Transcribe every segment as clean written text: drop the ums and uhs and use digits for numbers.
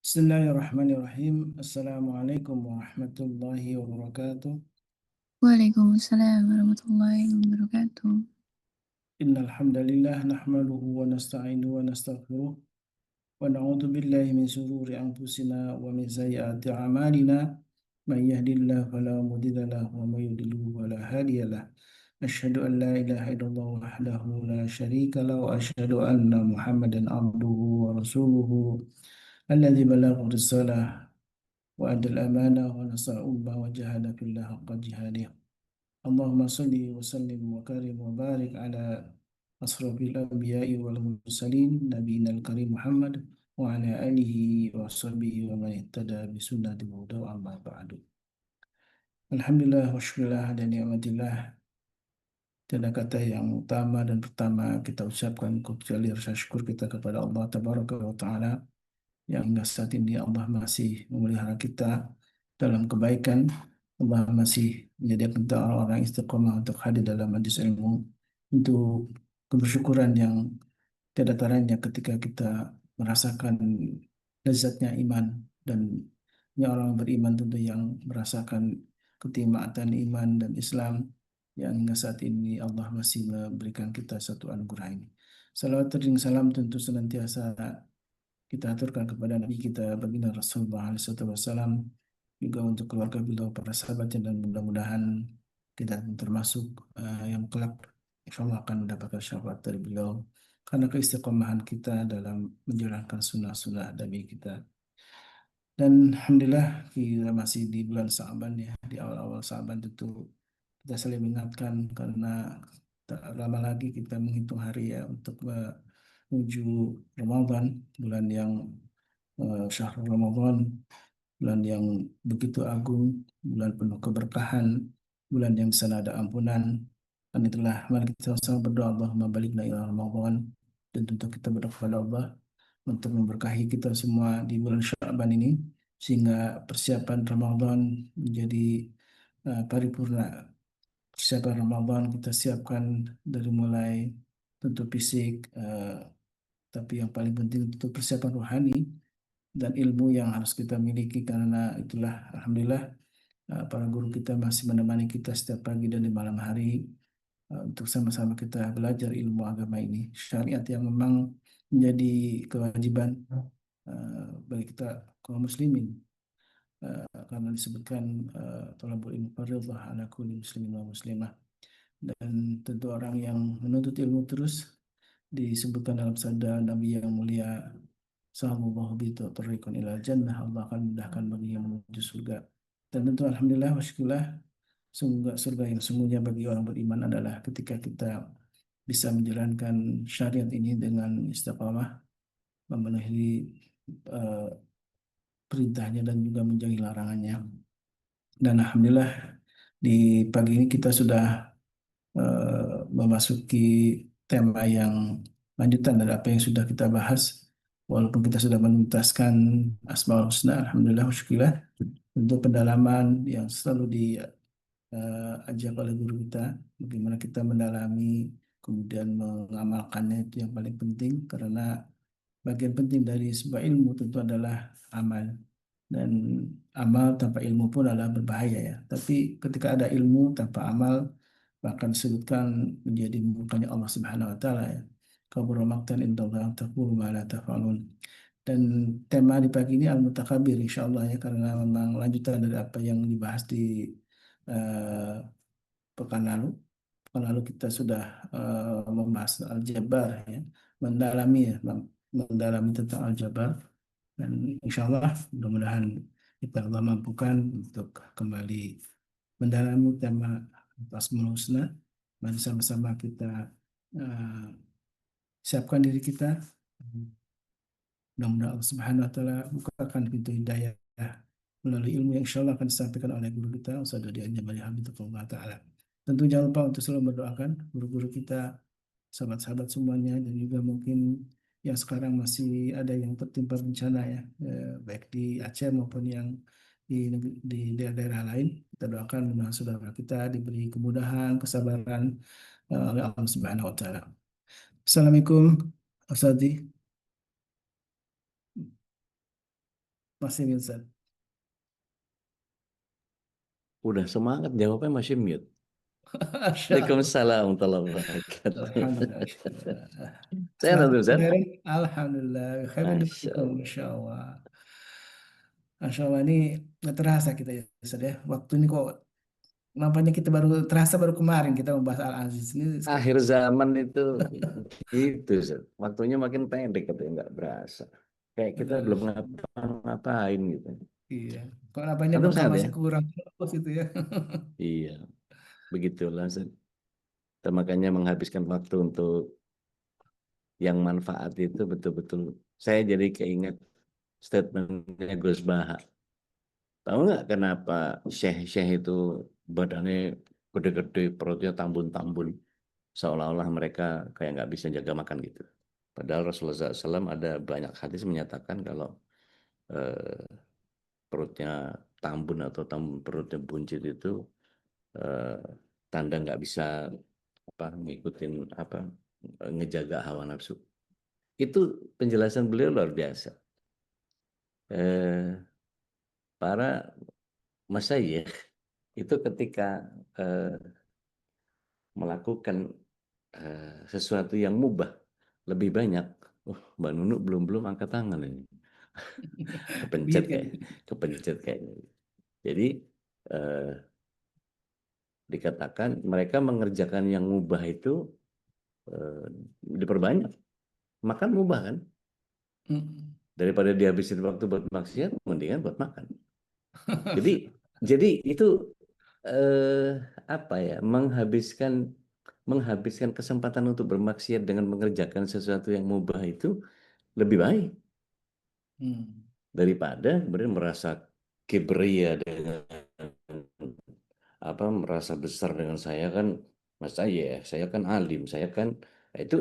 Bismillahirrahmanirrahim. Assalamualaikum warahmatullahi wabarakatuh. Waalaikumsalam warahmatullahi wabarakatuh. Innal hamdalillah nahmaduhu wa nasta'inuhu wa nastaghfiruh wa na'udzu billahi min shururi anfusina wa min sayyiati a'malina. Man yahdihillahu fala mudilla lahu wa man yudlil fala hadiya lahu. Asyhadu an la ilaha illallah wahdahu la syarika lahu wa asyhadu anna Muhammadan abduhu wa rasuluhu alladzi balagha risalah wa adal amanah wa nasara ummah wa jahada fillah haqqa jihadih. Allahumma salli wa sallim wa karim wa barik ala asrafil anbiya'i wal mursalin nabiyina al-karim Muhammad wa ala alihi wa sahbihi wa man ihtada bi sunnati wa huda wa amma ba'du. Alhamdulillah wa syukurillah dan ni'matillah. Tiada kata yang utama dan pertama kita ucapkan kecuali rasa syukur kita kepada Allah Tabaraka wa Ta'ala yang hingga saat ini Allah masih memelihara kita dalam kebaikan. Allah masih menjadikan kita orang-orang istiqomah untuk hadir dalam majlis ilmu, untuk kebersyukuran yang tiada taranya ketika kita merasakan lezatnya iman. Dan orang beriman tentu yang merasakan kenikmatan iman dan Islam yang hingga saat ini Allah masih memberikan kita satu anugerah ini. Salawat dan salam tentu senantiasa kita aturkan kepada Nabi kita baginda Rasulullah SAW, juga untuk keluarga beliau, para sahabatnya, dan mudah-mudahan kita termasuk yang kelak insya Allah akan mendapatkan syafaat dari beliau karena keistiqomahan kita dalam menjalankan sunnah-sunnah Nabi kita. Dan Alhamdulillah kita masih di bulan Sa'ban ya, di awal-awal Sa'ban tentu kita saling mengingatkan karena tak lama lagi kita menghitung hari ya untuk menuju Ramadan, bulan yang syahrul Ramadan, bulan yang begitu agung, bulan penuh keberkahan, bulan yang di sana ada ampunan. Dan itulah mari kita sama berdoa Allahumma balikna ila Ramadan, dan tentu kita berdoa kepada Allah untuk memberkahi kita semua di bulan Sya'ban ini sehingga persiapan Ramadan menjadi paripurna. Persiapan Ramadan kita siapkan dari mulai tentu fisik, tapi yang paling penting itu persiapan rohani dan ilmu yang harus kita miliki, karena itulah Alhamdulillah para guru kita masih menemani kita setiap pagi dan di malam hari untuk sama-sama kita belajar ilmu agama ini, syariat yang memang menjadi kewajiban bagi kita kaum muslimin, karena disebutkan thalabul ilmi fardhun ala kulli muslimin wa muslimah. Dan tentu orang yang menuntut ilmu terus disebutkan dalam sabda Nabi yang mulia, Sahallallahu bitu tariqan ila jannah, Allah akan mudahkan bagi yang menuju surga. Dan tentu Alhamdulillah wa syukurillah, surga yang sungguhnya bagi orang beriman adalah ketika kita bisa menjalankan syariat ini dengan istiqamah, memenuhi uh, perintahnya dan juga menjauhi larangannya. Dan Alhamdulillah di pagi ini kita sudah memasuki tema yang lanjutan dari apa yang sudah kita bahas. Walaupun kita sudah menuntaskan Asmaul Husna, Alhamdulillah, syukurillah, untuk pendalaman yang selalu diajak oleh guru kita, bagaimana kita mendalami kemudian mengamalkannya, itu yang paling penting, karena bagian penting dari sebuah ilmu tentu adalah amal. Dan amal tanpa ilmu pun adalah berbahaya ya. Tapi ketika ada ilmu tanpa amal, bahkan disebutkan menjadi murkanya Allah Subhanahu wa taala ya. Kabura maqtan indallah taqulu ma la taf'alun. Dan tema di pagi ini Al-Mutakabir insyaallah ya, karena memang lanjutan dari apa yang dibahas di eh, pekan lalu. Pekan lalu kita sudah membahas Al-Jabar ya, mendalami ya, mendalami tentang Al-Jabar. Dan insya Allah mudah-mudahan kita Allah mampukan untuk kembali mendalami tema Asmaul Husna. Mari sama-sama kita uh, siapkan diri kita. Mudah-mudahan Allah Subhanahu wa taala bukakan pintu hidayah melalui ilmu yang insya Allah akan disampaikan oleh guru kita Ustaz Dodi Anjamali Habibullah Ta'ala. Tentu jangan lupa untuk selalu mendoakan guru-guru kita, sahabat-sahabat semuanya, dan juga mungkin yang sekarang masih ada yang tertimpa bencana ya, baik di Aceh maupun yang di daerah-daerah lain. Kita doakan mudah saudara kita diberi kemudahan, kesabaran oleh Allah Subhanahu wa taala. Assalamualaikum Ustaz. Masih Wilson. Udah semangat jawabnya masih mute. Masya Allah. Waalaikumsalam warahmatullahi wabarakatuh. Alhamdulillah. Alhamdulillah. Saya Setelah Nabil Ustaz. kemarin, Alhamdulillah. Kami Masya dukung, Allah. Masya Allah. Masya Allah ini nggak terasa kita ya, Ustaz ya. Waktu ini kok nampaknya kita baru terasa baru kemarin kita membahas Al-Aziz ini. Akhir zaman itu gitu Ustaz. Waktunya makin pendek katanya nggak berasa. Kayak kita Ada, belum ngapa-ngapain gitu. iya. Kok nampaknya Antum bekal sehat ya? masih kurang terus itu ya. Iya, begitulah Ustaz. Kita makanya menghabiskan waktu untuk yang manfaat itu betul-betul. Saya jadi keinget statementnya Gus Baha. Tahu nggak kenapa syekh-syekh itu badannya gede-gede, perutnya tambun-tambun, seolah-olah mereka kayak nggak bisa jaga makan gitu. Padahal Rasulullah SAW ada banyak hadis menyatakan kalau eh, perutnya tambun atau perutnya buncit itu eh, tanda nggak bisa apa ngikutin apa ngejaga hawa nafsu. Itu penjelasan beliau luar biasa. Eh, para masyayikh itu ketika eh, melakukan sesuatu yang mubah lebih banyak. Oh, Mbak Nunu belum angkat tangan ini. Kepencet Kebiit kan. kayak, kepencet kayaknya. Jadi eh, dikatakan mereka mengerjakan yang mubah itu eh, diperbanyak. Makan mubah kan? Mm. Daripada dihabisin waktu buat maksiat, mendingan buat makan. Jadi jadi itu eh, apa ya? Menghabiskan kesempatan untuk bermaksiat dengan mengerjakan sesuatu yang mubah itu lebih baik Hmm. daripada kemudian merasa kibria dengan apa merasa besar dengan saya kan mas saya kan alim saya kan itu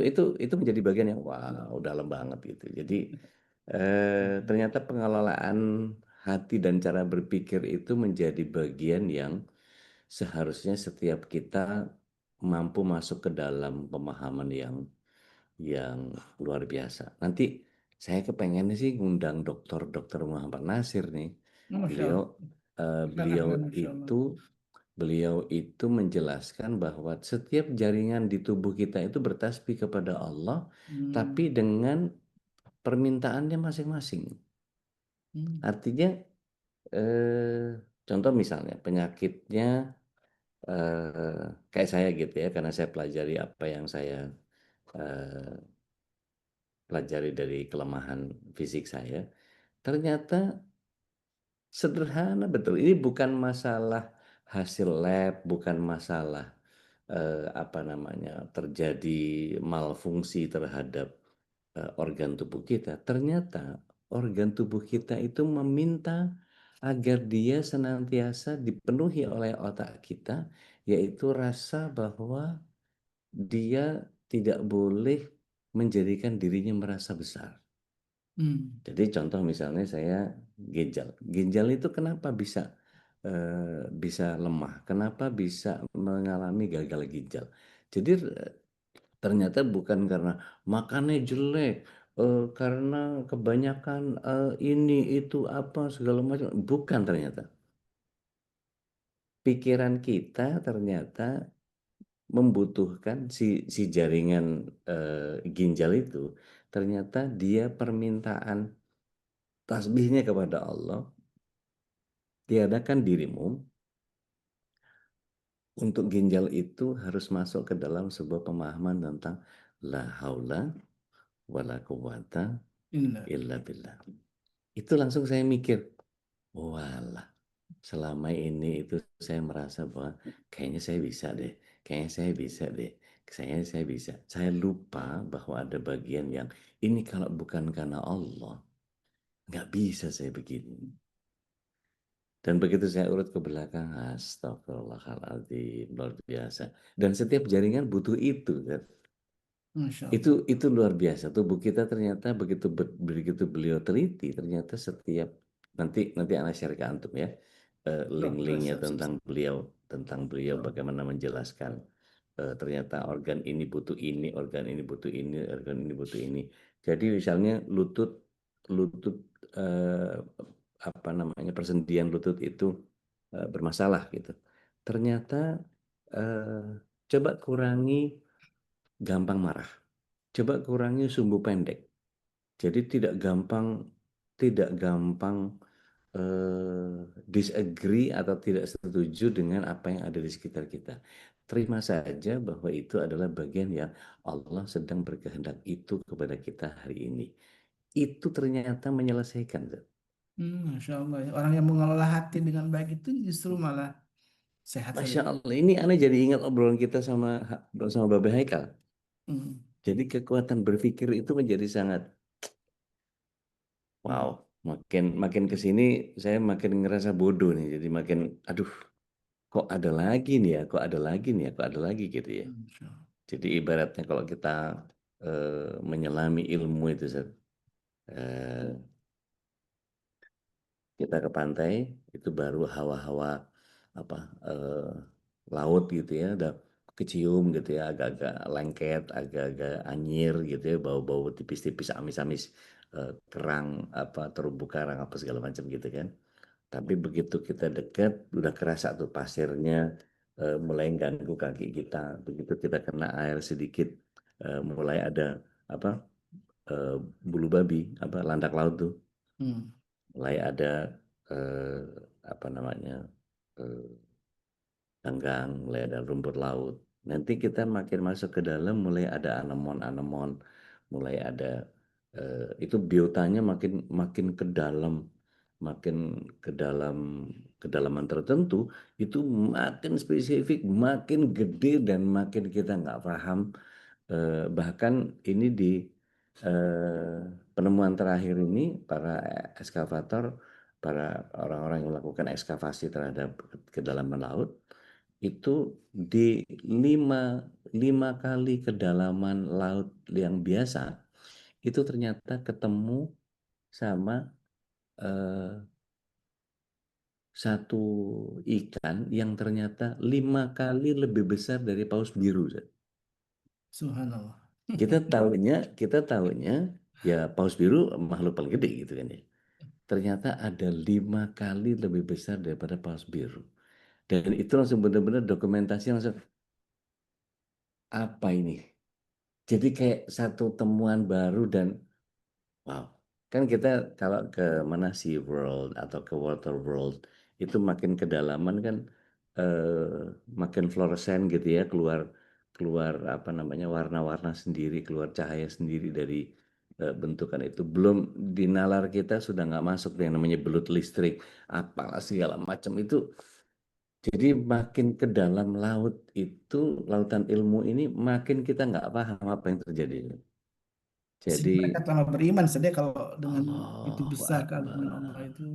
menjadi bagian yang wah udah dalam banget gitu jadi ternyata pengelolaan hati dan cara berpikir itu menjadi bagian yang seharusnya setiap kita mampu masuk ke dalam pemahaman yang luar biasa. Nanti saya kepengen sih ngundang Dokter Muhammad Nasir nih. Masya Beliau Allah. eh, Akan, beliau akan, Masya Allah. itu beliau itu menjelaskan bahwa setiap jaringan di tubuh kita itu bertasbih kepada Allah, tapi Hmm. dengan permintaannya masing-masing. Hmm. Artinya, contoh misalnya penyakitnya kayak saya gitu ya, karena saya pelajari apa yang saya eh, pelajari dari kelemahan fisik saya. Ternyata sederhana betul. Ini bukan masalah hasil lab, bukan masalah apa namanya terjadi malfungsi terhadap organ tubuh kita. Ternyata organ tubuh kita itu meminta agar dia senantiasa dipenuhi oleh otak kita, yaitu rasa bahwa dia tidak boleh menjadikan dirinya merasa besar. Hmm. Jadi contoh misalnya saya ginjal. Ginjal itu kenapa bisa lemah? Kenapa bisa mengalami gagal ginjal? Jadi ternyata bukan karena makannya jelek, karena kebanyakan ini itu apa segala macam. Bukan ternyata. Pikiran kita ternyata membutuhkan si jaringan ginjal itu. Ternyata dia permintaan tasbihnya kepada Allah tiadakan dirimu untuk ginjal itu harus masuk ke dalam sebuah pemahaman tentang la haula wala quwata Inilah. illa billah. Itu langsung saya mikir, walah, selama ini itu saya merasa bahwa kayaknya saya bisa deh, kayaknya saya bisa deh, kayaknya saya bisa. Saya lupa bahwa ada bagian yang ini kalau bukan karena Allah, nggak bisa saya begini. Dan begitu saya urut ke belakang, astagfirullahaladzim, luar biasa. Dan setiap jaringan butuh itu, kan? Masya Itu Allah. itu luar biasa. Tubuh kita ternyata begitu beliau teliti, ternyata setiap nanti nanti anak share ke antum ya, Siap, link-linknya siap, siap. tentang beliau Siap. bagaimana menjelaskan ternyata organ ini butuh ini, organ ini butuh ini, organ ini butuh ini. Jadi misalnya lutut lutut eh, apa namanya persendian lutut itu bermasalah gitu. Ternyata coba kurangi gampang marah, coba kurangi sumbu pendek. Jadi tidak gampang disagree atau tidak setuju dengan apa yang ada di sekitar kita. Terima saja bahwa itu adalah bagian yang Allah sedang berkehendak itu kepada kita hari ini. Itu ternyata menyelesaikan. Masya Allah ya. Orang yang mengelola hati dengan baik itu justru malah sehat Masya saja. Allah, ini aneh jadi ingat obrolan kita sama sama Babe Haikal. Hmm. Jadi kekuatan berpikir itu menjadi sangat wow. Hmm. Makin makin ke sini saya makin ngerasa bodoh nih. Jadi makin aduh, kok ada lagi nih ya, kok ada lagi nih ya, kok ada lagi gitu ya. Masya Allah. Jadi ibaratnya kalau kita menyelami ilmu itu, Zat, eh, kita ke pantai itu baru hawa-hawa apa laut gitu ya, udah kecium gitu ya, agak-agak lengket, agak-agak anyir gitu ya, bau-bau tipis-tipis amis-amis kerang apa terumbu karang apa segala macam gitu kan. Tapi begitu kita dekat, udah kerasa tuh pasirnya mulai ganggu kaki kita. Begitu kita kena air sedikit, mulai ada apa eh, bulu babi, apa landak laut tuh, Hmm. mulai ada eh, apa namanya eh, ganggang, mulai ada rumput laut. Nanti kita makin masuk ke dalam, mulai ada anemon-anemon, mulai ada itu biotanya makin makin ke dalam, makin ke dalam kedalaman tertentu, itu makin spesifik, makin gede dan makin kita nggak paham. Bahkan ini di eh, penemuan terakhir ini para ekskavator, para orang-orang yang melakukan ekskavasi terhadap kedalaman laut itu di lima, lima kali kedalaman laut yang biasa itu ternyata ketemu sama eh, satu ikan yang ternyata lima kali lebih besar dari paus biru. Subhanallah. Kita tahunya ya paus biru makhluk paling gede gitu kan ya. Ternyata ada lima kali lebih besar daripada paus biru. Dan itu langsung benar-benar dokumentasi langsung apa ini? Jadi kayak satu temuan baru dan wow. Kan kita kalau ke mana Sea World atau ke Water World itu makin kedalaman kan makin fluoresen gitu ya, keluar keluar apa namanya warna-warna sendiri, keluar cahaya sendiri dari bentukan itu. Belum di nalar kita sudah nggak masuk yang namanya belut listrik, apalah segala macam itu. Jadi makin ke dalam laut itu, lautan ilmu ini makin kita nggak paham apa yang terjadi. Sehingga Jadi mereka telah beriman saja kalau dengan itu Allahu besar keagungan Allah Akbar. itu.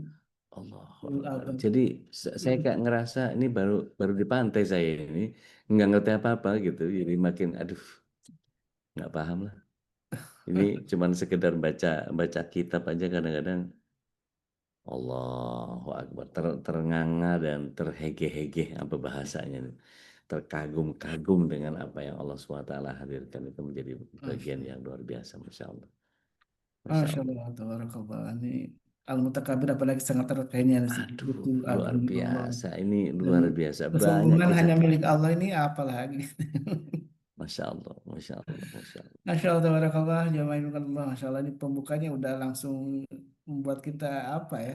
Allahu Ulul Akbar. albab. Jadi saya kayak ngerasa ini baru baru di pantai saya ini nggak ngerti apa-apa gitu. Jadi makin aduh nggak paham lah. Ini cuman sekedar baca baca kitab aja kadang-kadang Allahu Akbar ternganga dan terhege-hege apa bahasanya nih. Terkagum-kagum dengan apa yang Allah SWT hadirkan itu menjadi Masya bagian Allah. yang luar biasa, Masya Allah. Masya Masya Allah. Allah. Tabarakallah. Ini Al-Mutakabir apalagi sangat terkaitnya Aduh, begitu luar agung Allah. biasa. Ini Dan luar biasa. Banyak kesombongan kisah hanya tuh. milik Allah ini apalagi. Masya Allah, Masya Allah, Masya Allah. Masya Allah, tabarakallah, jamaah Allah. Masya Allah, ini pembukanya udah langsung membuat kita apa ya?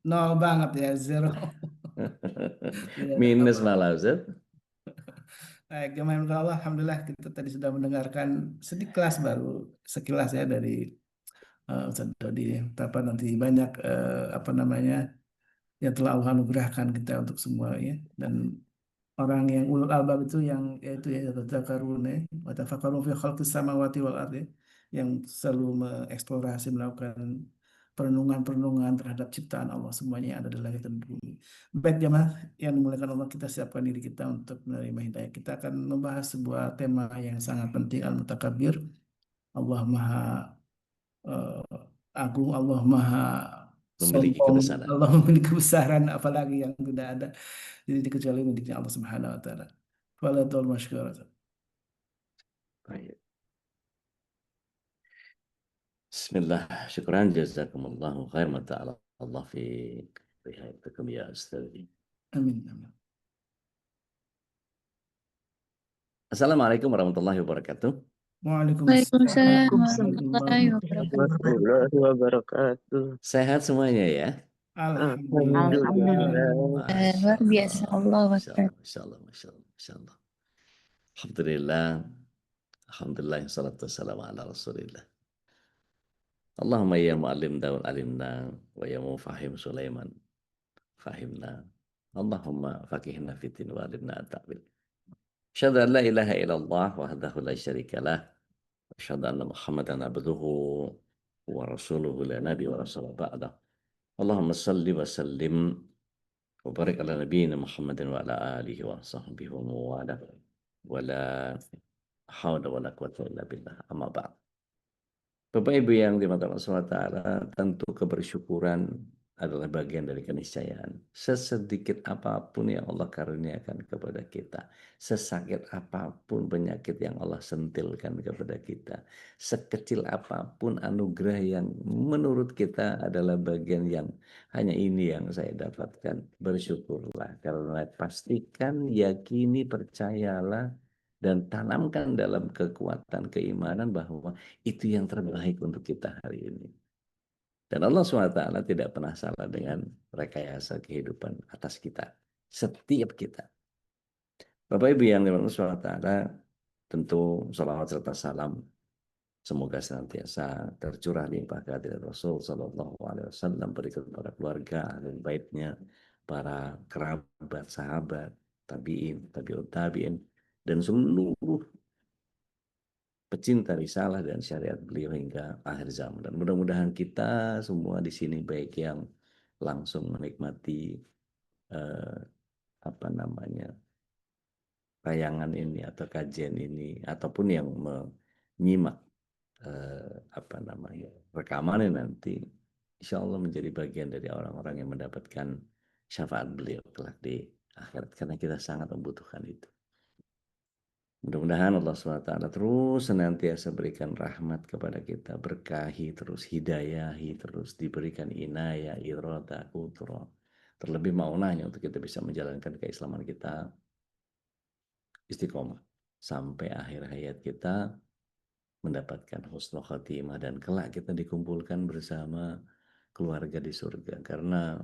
Nol banget ya, zero. Tidak ada Minus apa-apa. malah, Ustaz. Baik, jamaah Allah, Alhamdulillah kita tadi sudah mendengarkan sedikit kelas baru, sekilas ya dari Ustaz Dodi. Tapi nanti banyak apa namanya yang telah Allah anugerahkan kita untuk semua ya. Dan orang yang ulul albab itu yang yaitu ya tadzakarun ya wa tafakkarun fi khalqis samawati wal ardi yang selalu mengeksplorasi melakukan perenungan-perenungan terhadap ciptaan Allah semuanya yang ada di langit dan bumi. Baik jemaah yang dimuliakan Allah kita siapkan diri kita untuk menerima hidayah. Kita akan membahas sebuah tema yang sangat penting al-mutakabbir. Allah Maha eh, Agung, Allah Maha Memiliki sombong, kebesaran. Allah memiliki kebesaran apalagi yang tidak ada jadi kecuali miliknya Allah Subhanahu wa taala. Falatul masykurat. Baik. Bismillah. Syukran. Jazakumullahu khair. Ta'ala. Allah fiik. Rihayatukum ya Ustaz. Amin. Amin. Assalamualaikum warahmatullahi wabarakatuh. Waalaikumsalam Waalaikumsalam warahmatullahi warahmatullahi wabarakatuh. wabarakatuh. warahmatullahi wabarakatuh. Sehat semuanya ya? Alhamdulillah. Alhamdulillah. Luar Masya biasa Allah. Allah Masya Akbar. Allah. Masya Allah. Masya Allah. Masya Allah. Alhamdulillah. Alhamdulillah. Salatu wassalamu ala rasulillah. Allahumma ya mu'allim Daud alimna wa ya mufahim Sulaiman fahimna. Allahumma fakihna fitin wa alimna at-ta'wil. Asyhadu an la ilaha illallah wahdahu la syarika lah. Asyhadu anna Muhammadan abduhu wa rasuluhu la nabi wa rasul ba'da. Allahumma salli wa sallim wa barik ala nabiyyina Muhammadin wa ala alihi wa sahbihi wa mawala. Wa la hawla wa la quwwata illa billah. Amma ba'd. Bapak Ibu yang dimata Allah SWT, tentu kebersyukuran adalah bagian dari keniscayaan. Sesedikit apapun yang Allah karuniakan kepada kita, sesakit apapun penyakit yang Allah sentilkan kepada kita, sekecil apapun anugerah yang menurut kita adalah bagian yang hanya ini yang saya dapatkan, bersyukurlah. Karena pastikan, yakini, percayalah, dan tanamkan dalam kekuatan keimanan bahwa itu yang terbaik untuk kita hari ini. Dan Allah SWT tidak pernah salah dengan rekayasa kehidupan atas kita. Setiap kita. Bapak Ibu yang dimaksud SWT, tentu salawat serta salam semoga senantiasa tercurah limpah kehadirat Rasul Sallallahu Alaihi Wasallam, berikut para keluarga dan baitnya, para kerabat, sahabat, tabiin, tabiut tabiin, dan seluruh pecinta risalah dan syariat beliau hingga akhir zaman. Dan mudah-mudahan kita semua di sini, baik yang langsung menikmati tayangan ini atau kajian ini, ataupun yang menyimak rekamannya nanti, insya Allah menjadi bagian dari orang-orang yang mendapatkan syafaat beliau kelak di akhirat, karena kita sangat membutuhkan itu. Mudah-mudahan Allah SWT terus senantiasa berikan rahmat kepada kita, berkahi terus, hidayahi terus, diberikan inayah, iroda, utro, terlebih maunahnya untuk kita bisa menjalankan keislaman kita istiqomah sampai akhir hayat kita, mendapatkan husnul khatimah, dan kelak kita dikumpulkan bersama keluarga di surga, karena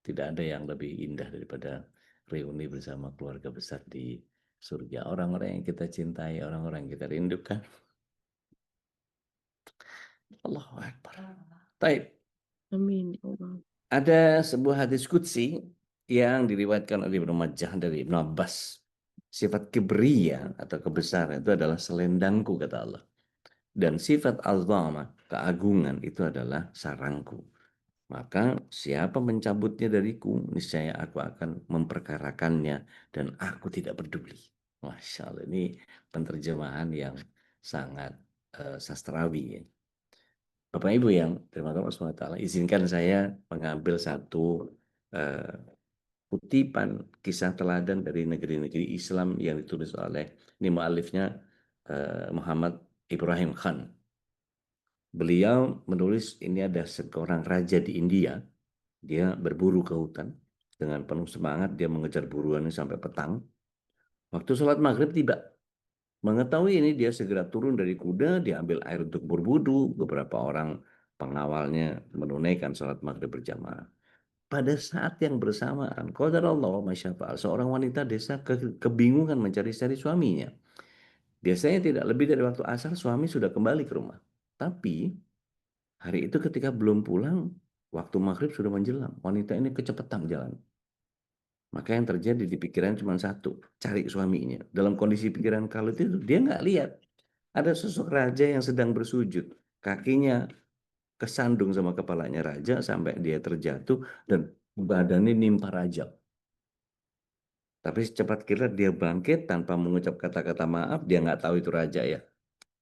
tidak ada yang lebih indah daripada reuni bersama keluarga besar di surga, orang-orang yang kita cintai, orang-orang yang kita rindukan. Allahu Akbar. Taib. Amin ya Allah. Ada sebuah hadis qudsi yang diriwayatkan oleh Ibnu Majah dari Ibnu Abbas. Sifat kibriya atau kebesaran itu adalah selendangku, kata Allah. Dan sifat azama, keagungan, itu adalah sarangku. Maka siapa mencabutnya dariku, niscaya aku akan memperkarakannya dan aku tidak peduli. Masya Allah, ini penerjemahan yang sangat sastrawi ya. Bapak Ibu yang terima kasih Allah SWT, izinkan saya mengambil satu kutipan kisah teladan dari negeri-negeri Islam yang ditulis oleh, ini mu'alifnya Muhammad Ibrahim Khan. Beliau menulis, ini ada seorang raja di India, dia berburu ke hutan dengan penuh semangat, dia mengejar buruannya sampai petang. Waktu sholat maghrib tiba, mengetahui ini dia segera turun dari kuda, dia ambil air untuk berwudu, beberapa orang pengawalnya menunaikan sholat maghrib berjamaah. Pada saat yang bersamaan, qadarallah masyafa'al, seorang wanita desa kebingungan mencari-cari suaminya. Biasanya tidak lebih dari waktu asar suami sudah kembali ke rumah. Tapi hari itu ketika belum pulang, waktu maghrib sudah menjelang. Wanita ini kecepatan jalan. Maka yang terjadi di pikiran cuma satu, cari suaminya. Dalam kondisi pikiran kalau itu, dia nggak lihat. Ada sosok raja yang sedang bersujud. Kakinya kesandung sama kepalanya raja sampai dia terjatuh dan badannya nimpa raja. Tapi secepat kilat dia bangkit tanpa mengucap kata-kata maaf, dia nggak tahu itu raja ya.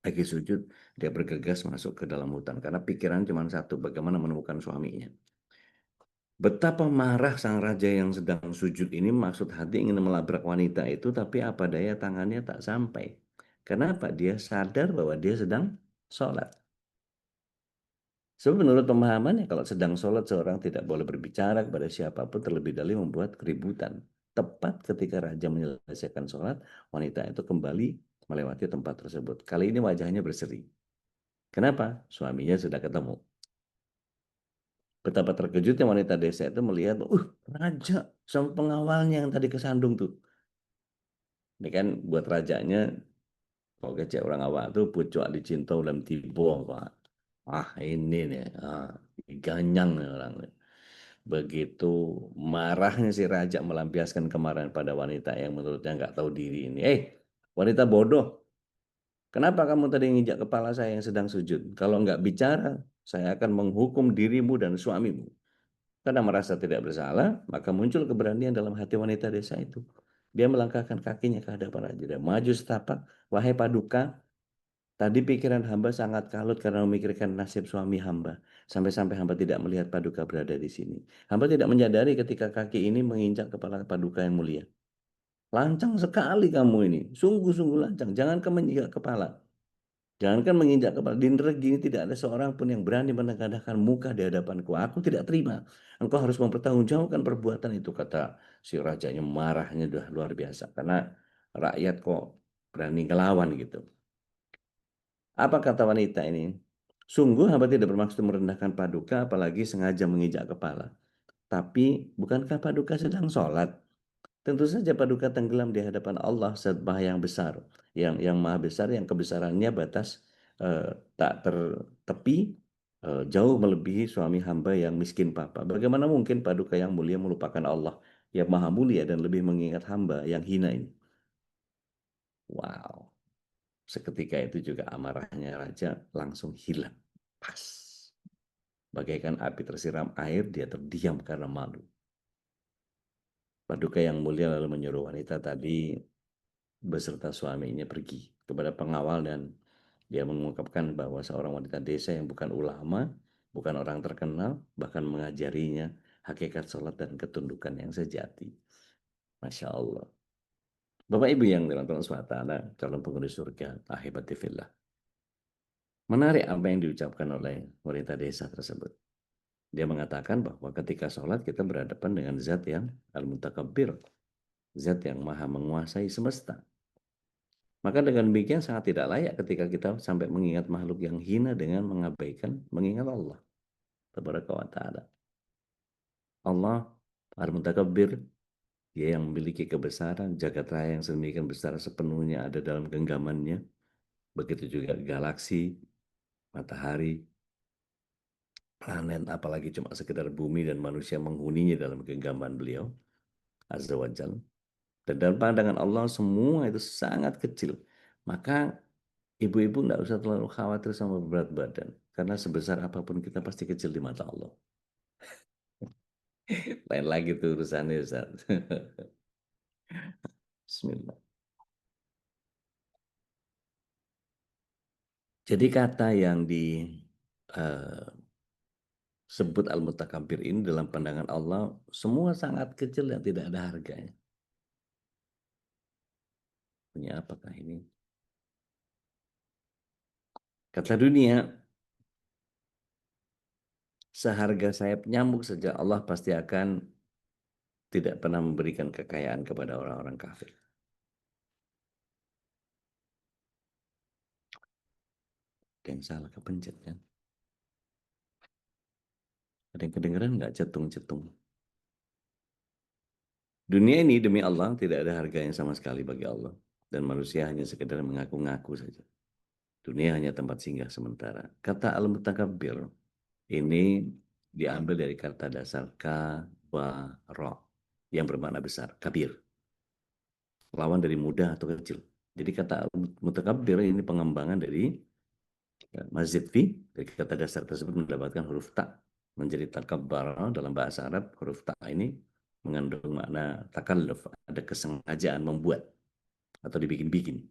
Lagi sujud, dia bergegas masuk ke dalam hutan karena pikiran cuma satu, bagaimana menemukan suaminya. Betapa marah sang raja yang sedang sujud ini, maksud hati ingin melabrak wanita itu, tapi apa daya tangannya tak sampai. Kenapa? Dia sadar bahwa dia sedang sholat. Sebab menurut pemahamannya kalau sedang sholat seorang tidak boleh berbicara kepada siapapun terlebih dahulu membuat keributan. Tepat ketika raja menyelesaikan sholat, wanita itu kembali melewati tempat tersebut. Kali ini wajahnya berseri. Kenapa? Suaminya sudah ketemu. Betapa terkejutnya wanita desa itu melihat, raja sama pengawalnya yang tadi kesandung tuh. Ini kan buat rajanya, kalau kecil orang awak tuh pucuk dicinta dalam tibo, Pak. Ini nih, ganyang nih orang. Begitu marahnya si raja melampiaskan kemarahan pada wanita yang menurutnya nggak tahu diri ini. Wanita bodoh, kenapa kamu tadi nginjak kepala saya yang sedang sujud? Kalau nggak bicara, saya akan menghukum dirimu dan suamimu. Karena merasa tidak bersalah, maka muncul keberanian dalam hati wanita desa itu. Dia melangkahkan kakinya ke hadapan raja. Dia maju setapak, wahai paduka, tadi pikiran hamba sangat kalut karena memikirkan nasib suami hamba. Sampai-sampai hamba tidak melihat paduka berada di sini. Hamba tidak menyadari ketika kaki ini menginjak kepala paduka yang mulia. Lancang sekali kamu ini. Sungguh-sungguh lancang. Jangan kamu menginjak kepala. Jangankan menginjak kepala. Di negeri ini tidak ada seorang pun yang berani menengadahkan muka di hadapanku. Aku tidak terima. Engkau harus mempertanggungjawabkan perbuatan itu. Kata si rajanya, marahnya sudah luar biasa. Karena rakyat kok berani ngelawan gitu. Apa kata wanita ini? Sungguh hamba tidak bermaksud merendahkan paduka, apalagi sengaja menginjak kepala. Tapi bukankah paduka sedang sholat? Tentu saja paduka tenggelam di hadapan Allah sembah yang besar, yang maha besar, yang kebesarannya batas tak tertepi, jauh melebihi suami hamba yang miskin papa. Bagaimana mungkin paduka yang mulia melupakan Allah yang maha mulia dan lebih mengingat hamba yang hina ini? Wow. Seketika itu juga amarahnya raja langsung hilang. Pas. Bagaikan api tersiram air, dia terdiam karena malu. Paduka yang mulia lalu menyuruh wanita tadi beserta suaminya pergi kepada pengawal dan dia mengungkapkan bahwa seorang wanita desa yang bukan ulama, bukan orang terkenal, bahkan mengajarinya hakikat sholat dan ketundukan yang sejati. Masya Allah. Bapak Ibu yang dirahmati Allah SWT, calon penghuni surga, ahibati fillah. Menarik apa yang diucapkan oleh wanita desa tersebut. Dia mengatakan bahwa ketika sholat kita berhadapan dengan zat yang al-mutakabbir, zat yang maha menguasai semesta. Maka dengan demikian sangat tidak layak ketika kita sampai mengingat makhluk yang hina dengan mengabaikan mengingat Allah Tabaraka wa ta'ala. Allah al-mutakabbir, dia yang memiliki kebesaran, jagat raya yang sedemikian besar sepenuhnya ada dalam genggamannya. Begitu juga galaksi, matahari, planet, apalagi cuma sekedar bumi dan manusia menghuninya dalam genggaman beliau azza wa jalla. Dan dalam pandangan Allah semua itu sangat kecil. Maka ibu-ibu tidak usah terlalu khawatir sama berat badan. Karena sebesar apapun kita pasti kecil di mata Allah. Lain lagi tuh urusannya Ustaz. Bismillah. Jadi kata yang disebut al-mutakabbir ini dalam pandangan Allah semua sangat kecil dan tidak ada harganya. Punya apakah ini? Kata dunia, seharga sayap nyamuk saja Allah pasti akan tidak pernah memberikan kekayaan kepada orang-orang kafir. Ada yang salah kepencet kan? Ada yang kedengeran nggak cetung-cetung? Dunia ini demi Allah tidak ada harganya sama sekali bagi Allah. Dan manusia hanya sekedar mengaku-ngaku saja. Dunia hanya tempat singgah sementara. Kata al-mutakabbir ini diambil dari kata dasar kabara yang bermakna besar, kabir. Lawan dari mudah atau kecil. Jadi kata al-mutakabbir ini pengembangan dari mazid fi, dari kata dasar tersebut mendapatkan huruf ta menjadi takabbara. Dalam bahasa Arab huruf ta ini mengandung makna takalluf, ada kesengajaan membuat atau dibikin-bikin.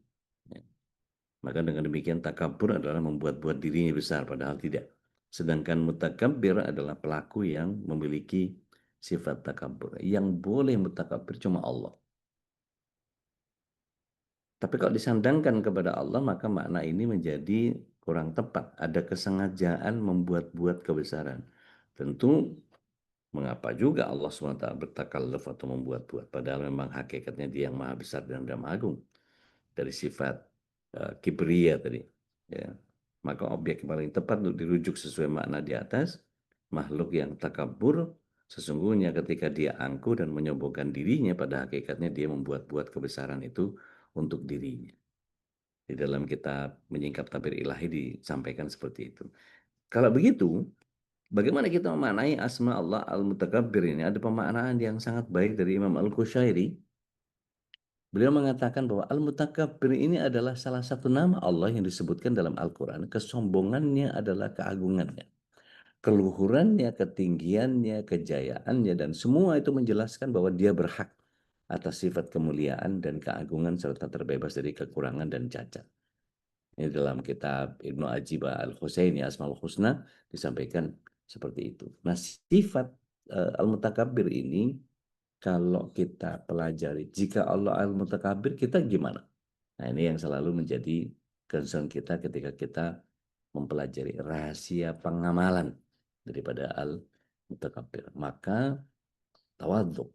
Maka dengan demikian takabur adalah membuat-buat dirinya besar padahal tidak. Sedangkan mutakabbir adalah pelaku yang memiliki sifat takabur. Yang boleh mutakabbir cuma Allah. Tapi kalau disandangkan kepada Allah maka makna ini menjadi kurang tepat. Ada kesengajaan membuat-buat kebesaran. Tentu mengapa juga Allah SWT bertakalluf atau membuat-buat. Padahal memang hakikatnya dia yang maha besar dan maha agung. Dari sifat kibria tadi. Ya. Maka objek yang paling tepat untuk dirujuk sesuai makna di atas, makhluk yang takabur, sesungguhnya ketika dia angkuh dan menyombongkan dirinya, pada hakikatnya dia membuat-buat kebesaran itu untuk dirinya. Di dalam kitab Menyingkap Tabir Ilahi disampaikan seperti itu. Kalau begitu, bagaimana kita memaknai asma Allah Al-Mutakabbir ini? Ada pemaknaan yang sangat baik dari Imam Al-Qushairi. Beliau mengatakan bahwa Al-Mutakabbir ini adalah salah satu nama Allah yang disebutkan dalam Al-Quran. Kesombongannya adalah keagungannya. Keluhurannya, ketinggiannya, kejayaannya, dan semua itu menjelaskan bahwa dia berhak atas sifat kemuliaan dan keagungan serta terbebas dari kekurangan dan cacat. Ini dalam kitab Ibnu Ajibah Al-Husaini Asmaul Husna disampaikan seperti itu. Nah, sifat Al-Mutakabbir ini kalau kita pelajari, jika Allah Al-Mutakabbir, kita gimana? Nah, ini yang selalu menjadi concern kita ketika kita mempelajari rahasia pengamalan daripada Al-Mutakabbir. Maka tawadhu.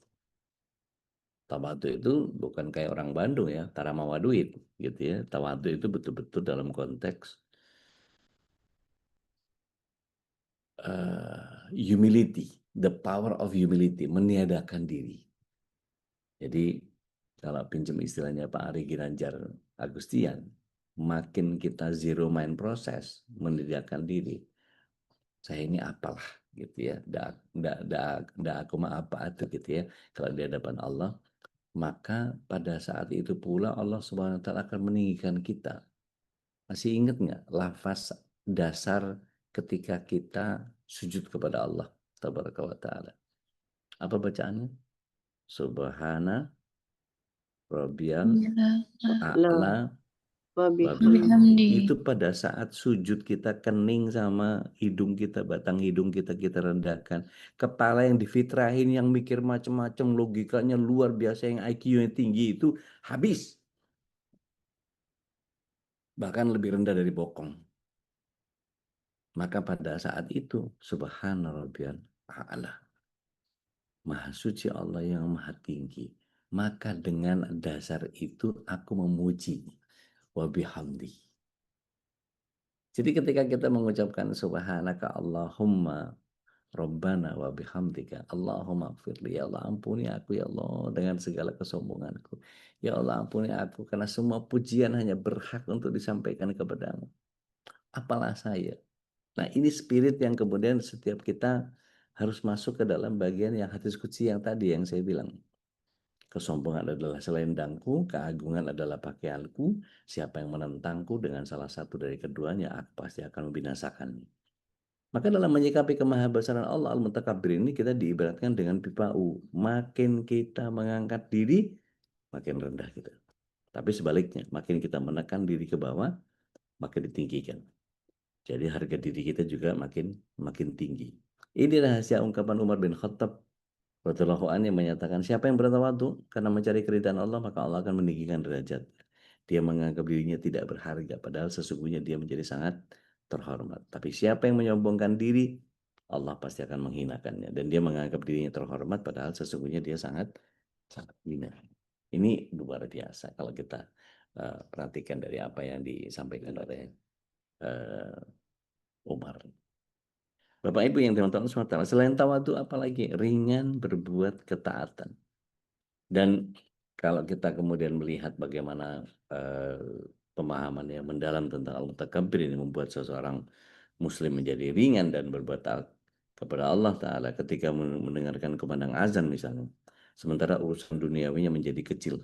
Tawadhu itu bukan kayak orang Bandung ya, tara mawa duit gitu ya. Tawadhu itu betul-betul dalam konteks humility, the power of humility, meniadakan diri. Jadi kalau pinjam istilahnya Pak Ari Ginanjar Agustian, makin kita zero mind proses, meniadakan diri. Saya ini apalah gitu ya, ndak aku mah apa itu gitu ya. Kalau di hadapan Allah, maka pada saat itu pula Allah Subhanahu wa taala akan meninggikan kita. Masih ingat nggak lafaz dasar ketika kita sujud kepada Allah Tabaraka wa taala? Apa bacaannya? Subhana rabbiyal La a'la wa wabihamdi. bihamdi. Itu pada saat sujud kita kening sama hidung kita, batang hidung kita rendahkan. Kepala yang difitrahin, yang mikir macam-macam, logikanya luar biasa, yang IQ-nya tinggi itu habis. Bahkan lebih rendah dari bokong. Maka pada saat itu, subhana rabbiyal a'la. Maha suci Allah yang maha tinggi. Maka dengan dasar itu aku memuji. Wa bihamdi. Jadi ketika kita mengucapkan subhanaka Allahumma Rabbana wa bihamdika Allahumma firli, ya Allah ampuni aku ya Allah dengan segala kesombonganku. Ya Allah ampuni aku karena semua pujian hanya berhak untuk disampaikan kepadamu. Apalah saya. Nah, ini spirit yang kemudian setiap kita harus masuk ke dalam bagian yang hadis qudsi yang tadi yang saya bilang. Kesombongan adalah selendangku, keagungan adalah pakaianku. Siapa yang menentangku dengan salah satu dari keduanya, aku pasti akan membinasakannya. Maka dalam menyikapi kemahabesaran Allah Al-Mutakabbir ini kita diibaratkan dengan pipa U. Makin kita mengangkat diri, makin rendah kita. Tapi sebaliknya, makin kita menekan diri ke bawah, makin ditinggikan. Jadi harga diri kita juga makin tinggi. Ini rahasia ungkapan Umar bin Khattab radhiyallahu anhu yang menyatakan siapa yang bertawadhu karena mencari keridhaan Allah, maka Allah akan meninggikan derajat. Dia menganggap dirinya tidak berharga, padahal sesungguhnya dia menjadi sangat terhormat. Tapi siapa yang menyombongkan diri, Allah pasti akan menghinakannya. Dan dia menganggap dirinya terhormat, padahal sesungguhnya dia sangat hina. Ini luar biasa kalau kita perhatikan dari apa yang disampaikan oleh Umar. Bapak Ibu yang teman-teman semua, selain tawadhu apalagi ringan berbuat ketaatan. Dan kalau kita kemudian melihat bagaimana pemahaman yang mendalam tentang Al-Mutakabbir ini membuat seseorang Muslim menjadi ringan dan berbuat taat kepada Allah Ta'ala ketika mendengarkan kumandang azan misalnya. Sementara urusan duniawinya menjadi kecil.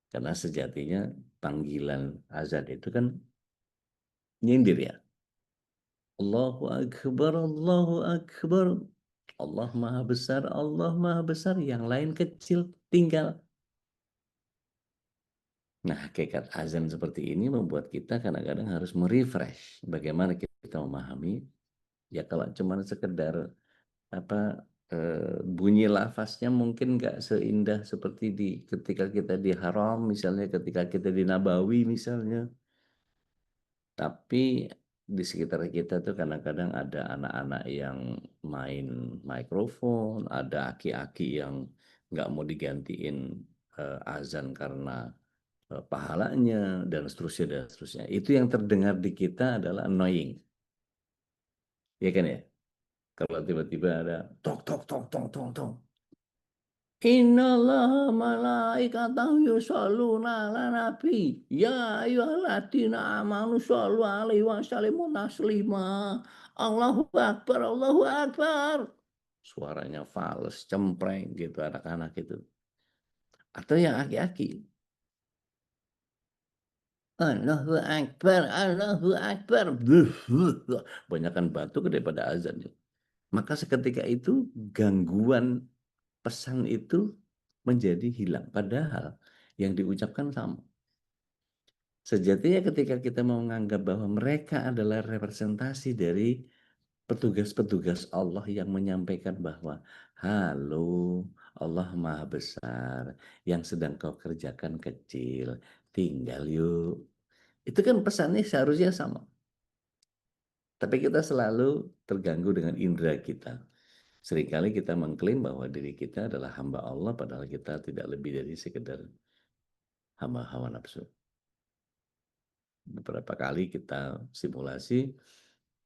Karena sejatinya panggilan azan itu kan nyindir ya. Allahu Akbar, Allahu Akbar. Allah Maha Besar, Allah Maha Besar. Yang lain kecil, tinggal. Nah, hakikat azan seperti ini membuat kita kadang-kadang harus merefresh. Bagaimana kita memahami? Ya kalau cuma sekedar bunyi lafaznya mungkin nggak seindah seperti ketika kita di Haram misalnya, ketika kita di Nabawi misalnya. Tapi di sekitar kita tuh kadang-kadang ada anak-anak yang main mikrofon, ada aki-aki yang nggak mau digantiin azan karena pahalanya dan seterusnya dan seterusnya. Itu yang terdengar di kita adalah annoying, ya kan ya? Kalau tiba-tiba ada tok tok tok tok tok tok. Innallaha malaikatahu yusholluna ala nabi. Ya ayyuhalladzina amanu shollu alaihi wa sallimu taslima. Allahu Akbar, Allahu Akbar. Suaranya fals, cempreng gitu anak-anak itu. Atau yang aki-aki. Allahu Akbar, Allahu Akbar. Banyakan batuk daripada azan. Maka seketika itu gangguan pesan itu menjadi hilang. Padahal yang diucapkan sama. Sejatinya ketika kita mau menganggap bahwa mereka adalah representasi dari petugas-petugas Allah yang menyampaikan bahwa halo, Allah Maha Besar, yang sedang kau kerjakan kecil, tinggal yuk. Itu kan pesannya seharusnya sama. Tapi kita selalu terganggu dengan indera kita. Seringkali kita mengklaim bahwa diri kita adalah hamba Allah, padahal kita tidak lebih dari sekedar hamba hawa nafsu. Beberapa kali kita simulasi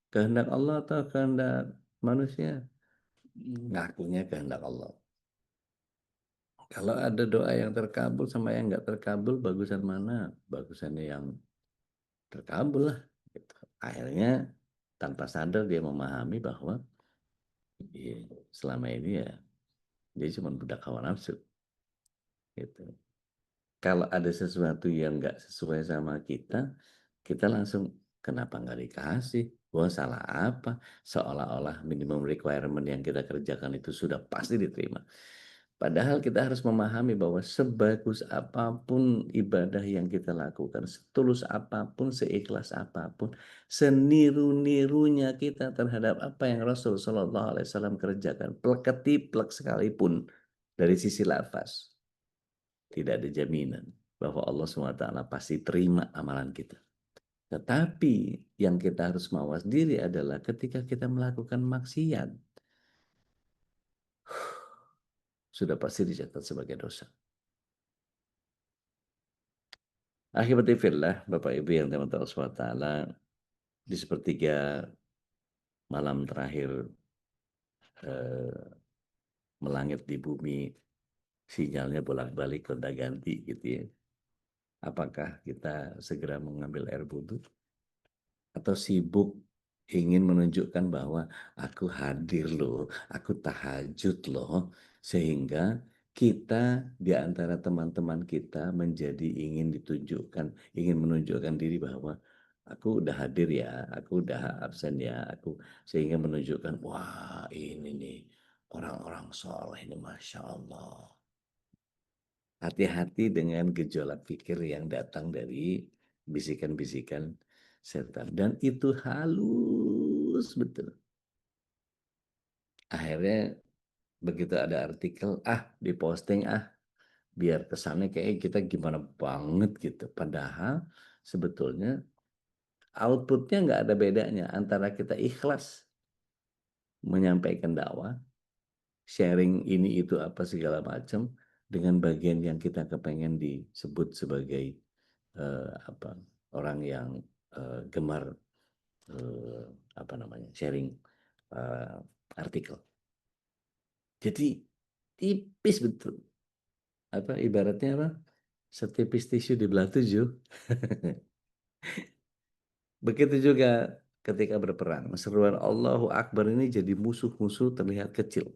kehendak Allah atau kehendak manusia, ngakunya kehendak Allah. Kalau ada doa yang terkabul sama yang nggak terkabul, bagusan mana? Bagusannya yang terkabul lah. Gitu. Akhirnya tanpa sadar dia memahami bahwa ya, selama ini ya dia cuma budak hawa nafsu. Gitu. Kalau ada sesuatu yang nggak sesuai sama kita langsung kenapa nggak dikasih? Wah salah apa? Seolah-olah minimum requirement yang kita kerjakan itu sudah pasti diterima. Padahal kita harus memahami bahwa sebagus apapun ibadah yang kita lakukan, setulus apapun, seikhlas apapun, seniru-nirunya kita terhadap apa yang Rasul Shallallahu Alaihi Wasallam kerjakan, plek sekalipun dari sisi lafaz, tidak ada jaminan bahwa Allah SWT pasti terima amalan kita. Tetapi yang kita harus mawas diri adalah ketika kita melakukan maksiat, sudah pasti dicatat sebagai dosa. Akibatnya fillah, Bapak Ibu yang teman-teman Allah SWT, di sepertiga malam terakhir melangit di bumi, sinyalnya bolak-balik gonta-ganti gitu ya. Apakah kita segera mengambil air wudhu? Atau sibuk ingin menunjukkan bahwa aku hadir loh, aku tahajud loh, sehingga kita di antara teman-teman kita menjadi ingin ditunjukkan, ingin menunjukkan diri bahwa aku udah hadir ya, aku udah absen ya, aku sehingga menunjukkan wah ini nih orang-orang soleh ini masya Allah. Hati-hati dengan gejolak pikir yang datang dari bisikan-bisikan setan. Dan itu halus betul. Akhirnya begitu ada artikel, diposting, biar kesannya kayak kita gimana banget gitu. Padahal sebetulnya outputnya nggak ada bedanya antara kita ikhlas menyampaikan dakwah, sharing ini itu apa segala macam, dengan bagian yang kita kepengen disebut sebagai apa orang yang gemar apa namanya sharing uh, artikel. Jadi tipis betul. Apa ibaratnya apa? Setipis tisu di belah 7. Begitu juga ketika berperang. Seruan Allahu Akbar ini jadi musuh-musuh terlihat kecil.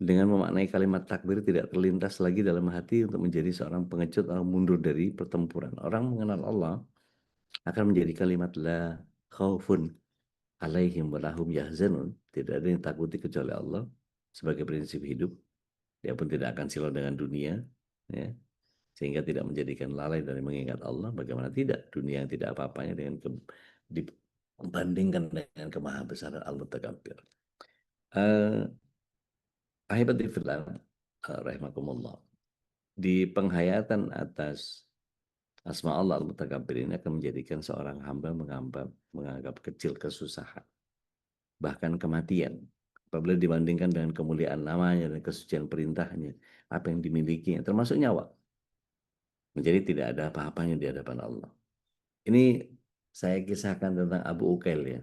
Dengan memaknai kalimat takbir tidak terlintas lagi dalam hati untuk menjadi seorang pengecut atau mundur dari pertempuran. Orang mengenal Allah akan menjadi kalimat la khaufun alaihim walahum yahzanun. Tidak ada yang takuti kecuali Allah sebagai prinsip hidup. Dia pun tidak akan silau dengan dunia, ya, sehingga tidak menjadikan lalai dari mengingat Allah. Bagaimana tidak dunia yang tidak apa-apanya dibandingkan dengan kemahabesaran Al-Mutakabbir. Ahibati fillah, rahimakumullah. Di penghayatan atas Asma Allah Al-Mutakabbir ini akan menjadikan seorang hamba menganggap kecil kesusahan, bahkan kematian. Apabila dibandingkan dengan kemuliaan namanya dan kesucian perintahnya, apa yang dimilikinya, termasuk nyawa, menjadi tidak ada apa-apanya di hadapan Allah. Ini saya kisahkan tentang Abu Ukail ya.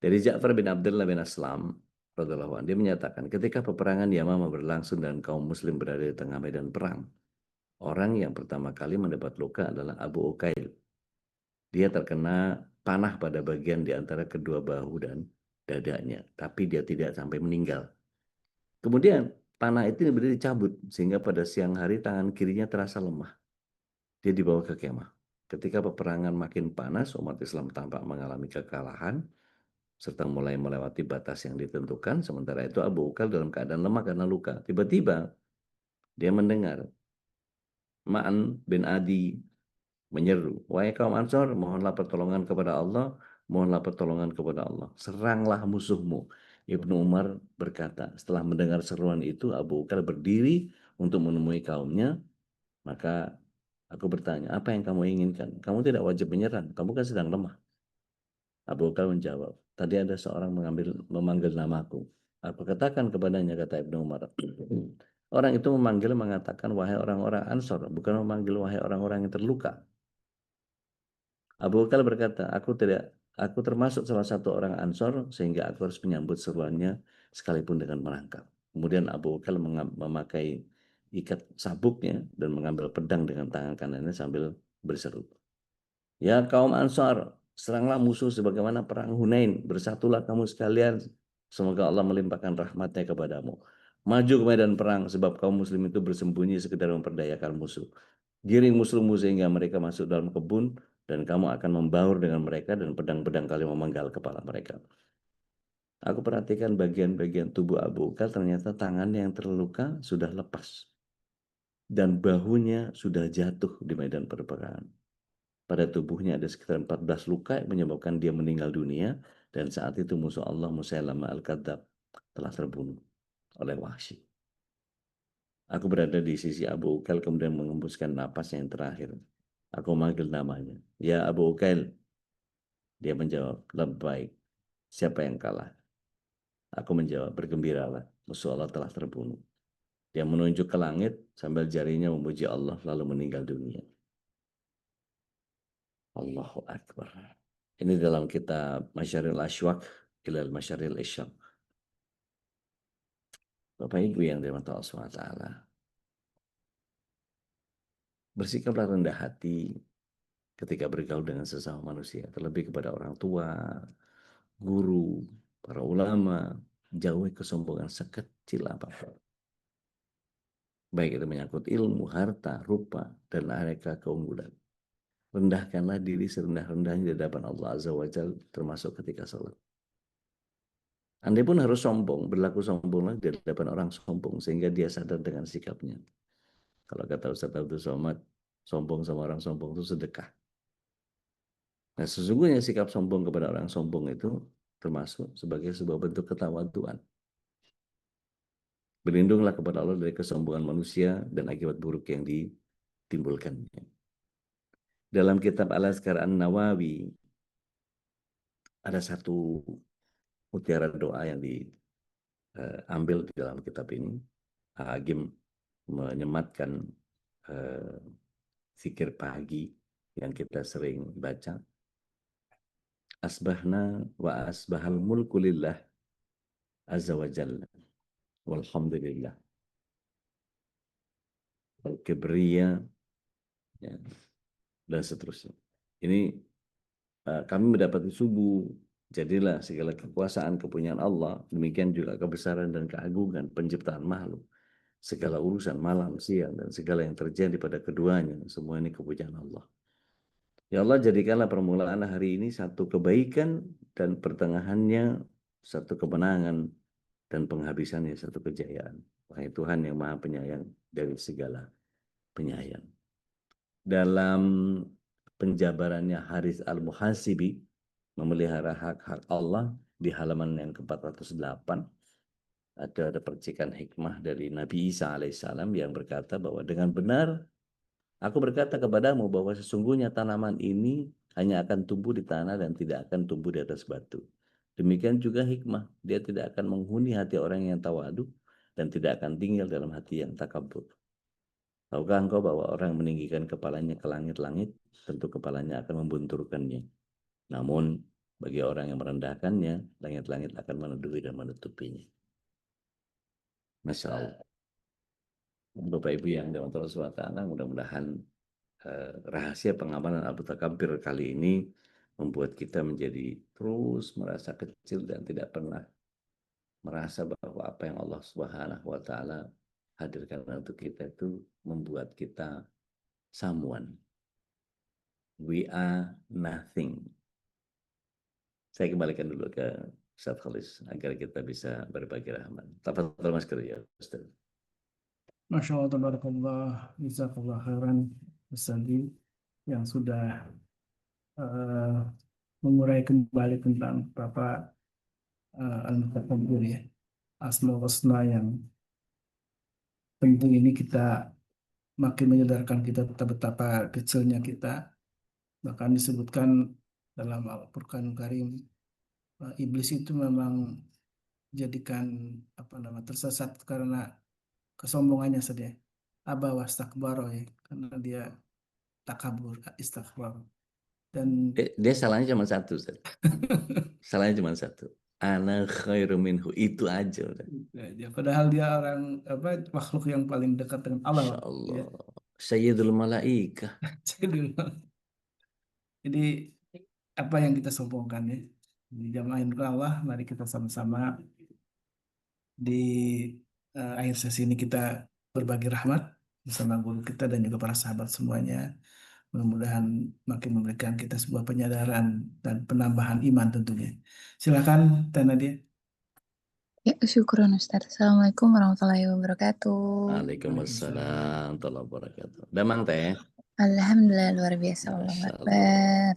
Dari Ja'far bin Abdullah bin Aslam, radhiyallahu anhu, dia menyatakan ketika peperangan Yamamah berlangsung dan kaum muslim berada di tengah medan perang, orang yang pertama kali mendapat luka adalah Abu Ukail. Dia terkena panah pada bagian di antara kedua bahu dan dadanya, tapi dia tidak sampai meninggal. Kemudian panah itu dicabut sehingga pada siang hari tangan kirinya terasa lemah. Dia dibawa ke kemah. Ketika peperangan makin panas, umat Islam tampak mengalami kekalahan serta mulai melewati batas yang ditentukan. Sementara itu Abu Ukal dalam keadaan lemah karena luka. Tiba-tiba dia mendengar Ma'an bin Adi menyeru, "Wahai kaum Ansor, mohonlah pertolongan kepada Allah, mohonlah pertolongan kepada Allah. Seranglah musuhmu." Ibnu Umar berkata, setelah mendengar seruan itu, Abu Ukal berdiri untuk menemui kaumnya. Maka aku bertanya, "Apa yang kamu inginkan? Kamu tidak wajib menyerang, kamu kan sedang lemah." Abu Bakar menjawab, "Tadi ada seorang memanggil namaku. Aku katakan kepadanya," kata Ibnu Umar. "Orang itu mengatakan, wahai orang-orang Ansor, bukan memanggil wahai orang-orang yang terluka." Abu Bakar berkata, aku termasuk salah satu orang Ansor sehingga aku harus menyambut seruannya sekalipun dengan merangkak. Kemudian Abu Bakar memakai ikat sabuknya dan mengambil pedang dengan tangan kanannya sambil berseru, "Ya kaum Ansar, seranglah musuh sebagaimana perang Hunain. Bersatulah kamu sekalian. Semoga Allah melimpahkan rahmatnya kepadamu. Maju ke medan perang sebab kaum muslim itu bersembunyi sekedar memperdayakan musuh. Giring musuhmu sehingga mereka masuk dalam kebun dan kamu akan membaur dengan mereka dan pedang-pedang kalian memenggal kepala mereka." Aku perhatikan bagian-bagian tubuh Abu Bakar, ternyata tangannya yang terluka sudah lepas dan bahunya sudah jatuh di medan peperangan. Pada tubuhnya ada sekitar 14 luka yang menyebabkan dia meninggal dunia, dan saat itu musuh Allah Musailamah Al-Kadzab telah terbunuh oleh Wahsy. Aku berada di sisi Abu Ukail kemudian mengembuskan napas yang terakhir. Aku manggil namanya, "Ya Abu Ukail." Dia menjawab, "Labbaik." "Siapa yang kalah?" Aku menjawab, "Bergembiralah, musuh Allah telah terbunuh." Dia menunjuk ke langit sambil jarinya memuji Allah lalu meninggal dunia. Allahu Akbar. Ini dalam kitab Masyaril Ashwaq ilal Masyaril Isyaq. Bapak Ibu yang dirahmati Allah SWT, bersikaplah rendah hati ketika bergaul dengan sesama manusia, terlebih kepada orang tua, guru, para ulama. Jauhi kesombongan sekecil apapun. Baik itu menyangkut ilmu, harta, rupa, dan aneka keunggulan. Rendahkanlah diri serendah-rendahnya di hadapan Allah Azza wa Jalla, termasuk ketika sholat. Andai pun harus sombong, berlaku sombonglah di hadapan orang sombong sehingga dia sadar dengan sikapnya. Kalau kata Ustaz Abdul Somad, sombong sama orang sombong itu sedekah. Nah, sesungguhnya sikap sombong kepada orang sombong itu termasuk sebagai sebuah bentuk ketawaduan. Berlindunglah kepada Allah dari kesombongan manusia dan akibat buruk yang ditimbulkannya. Dalam kitab Al-Azkar An-Nawawi ada satu mutiara doa yang diambil di dalam kitab ini. Hagim menyematkan zikir pagi yang kita sering baca. Asbahna wa asbahal mulku lillah azza wa jalla walhamdulillah wal kibriya, ya, dan seterusnya. Ini kami mendapati subuh, jadilah segala kekuasaan kepunyaan Allah, demikian juga kebesaran dan keagungan penciptaan makhluk, segala urusan malam, siang, dan segala yang terjadi pada keduanya, semua ini kepunyaan Allah. Ya Allah, jadikanlah permulaan hari ini satu kebaikan dan pertengahannya satu kemenangan dan penghabisannya satu kejayaan. Wahai Tuhan yang Maha Penyayang dari segala penyayang. Dalam penjabarannya Haris Al-Muhasibi memelihara hak-hak Allah di halaman yang ke-408 ada percikan hikmah dari Nabi Isa alaihissalam yang berkata bahwa dengan benar Aku berkata kepadamu bahwa sesungguhnya tanaman ini hanya akan tumbuh di tanah dan tidak akan tumbuh di atas batu. Demikian juga hikmah, dia tidak akan menghuni hati orang yang tawadu dan tidak akan tinggal dalam hati yang takabur. Tahukah engkau bahwa orang meninggikan kepalanya ke langit-langit, tentu kepalanya akan membunturkannya. Namun, bagi orang yang merendahkannya, langit-langit akan menuduhi dan menutupinya. Masya Allah. Bapak Ibu yang dirahmati Allah SWT, mudah-mudahan rahasia pengamalan Abu Takabbir kali ini membuat kita menjadi terus merasa kecil dan tidak pernah merasa bahwa apa yang Allah Subhanahu wa taala hadirkan untuk kita itu membuat kita someone. We are nothing. Saya kembalikan dulu ke Ustaz Khalis agar kita bisa berbagi rahmat. Tafadhol Mas ya Ustaz. Masya Allah, tabarakallah, jazakallah khairan, Ustazi, yang sudah mengurai kembali tentang Bapak Al-Mutakabbir ya. Asmaul Husna yang penting ini kita makin menyadarkan kita betapa kecilnya kita. Bahkan disebutkan dalam Al-Qur'an Karim, iblis itu memang jadikan tersesat karena kesombongannya saja. Aba wastakbaro ya, karena dia takabur, istakbar. Dan Dia salahnya cuma satu, Ustaz. Salahnya cuma satu. Ana khairu minhu, itu aja udah. padahal dia orang makhluk yang paling dekat dengan Allah. Masya Ya. Allah. Sayyidul Malaikah. Jadi apa yang kita sombongkan ya di jamaah Allah, mari kita sama-sama di akhir sesi ini kita berbagi rahmat bersama guru kita dan juga para sahabat semuanya. Mudah-mudahan makin memberikan kita sebuah penyadaran dan penambahan iman tentunya. Silakan, Teh Nadia. Ya, syukuran Ustaz. Assalamualaikum warahmatullahi wabarakatuh. Waalaikumsalam warahmatullahi wabarakatuh. Damang Teh. Alhamdulillah luar biasa. Allah Masya Akbar. Allah.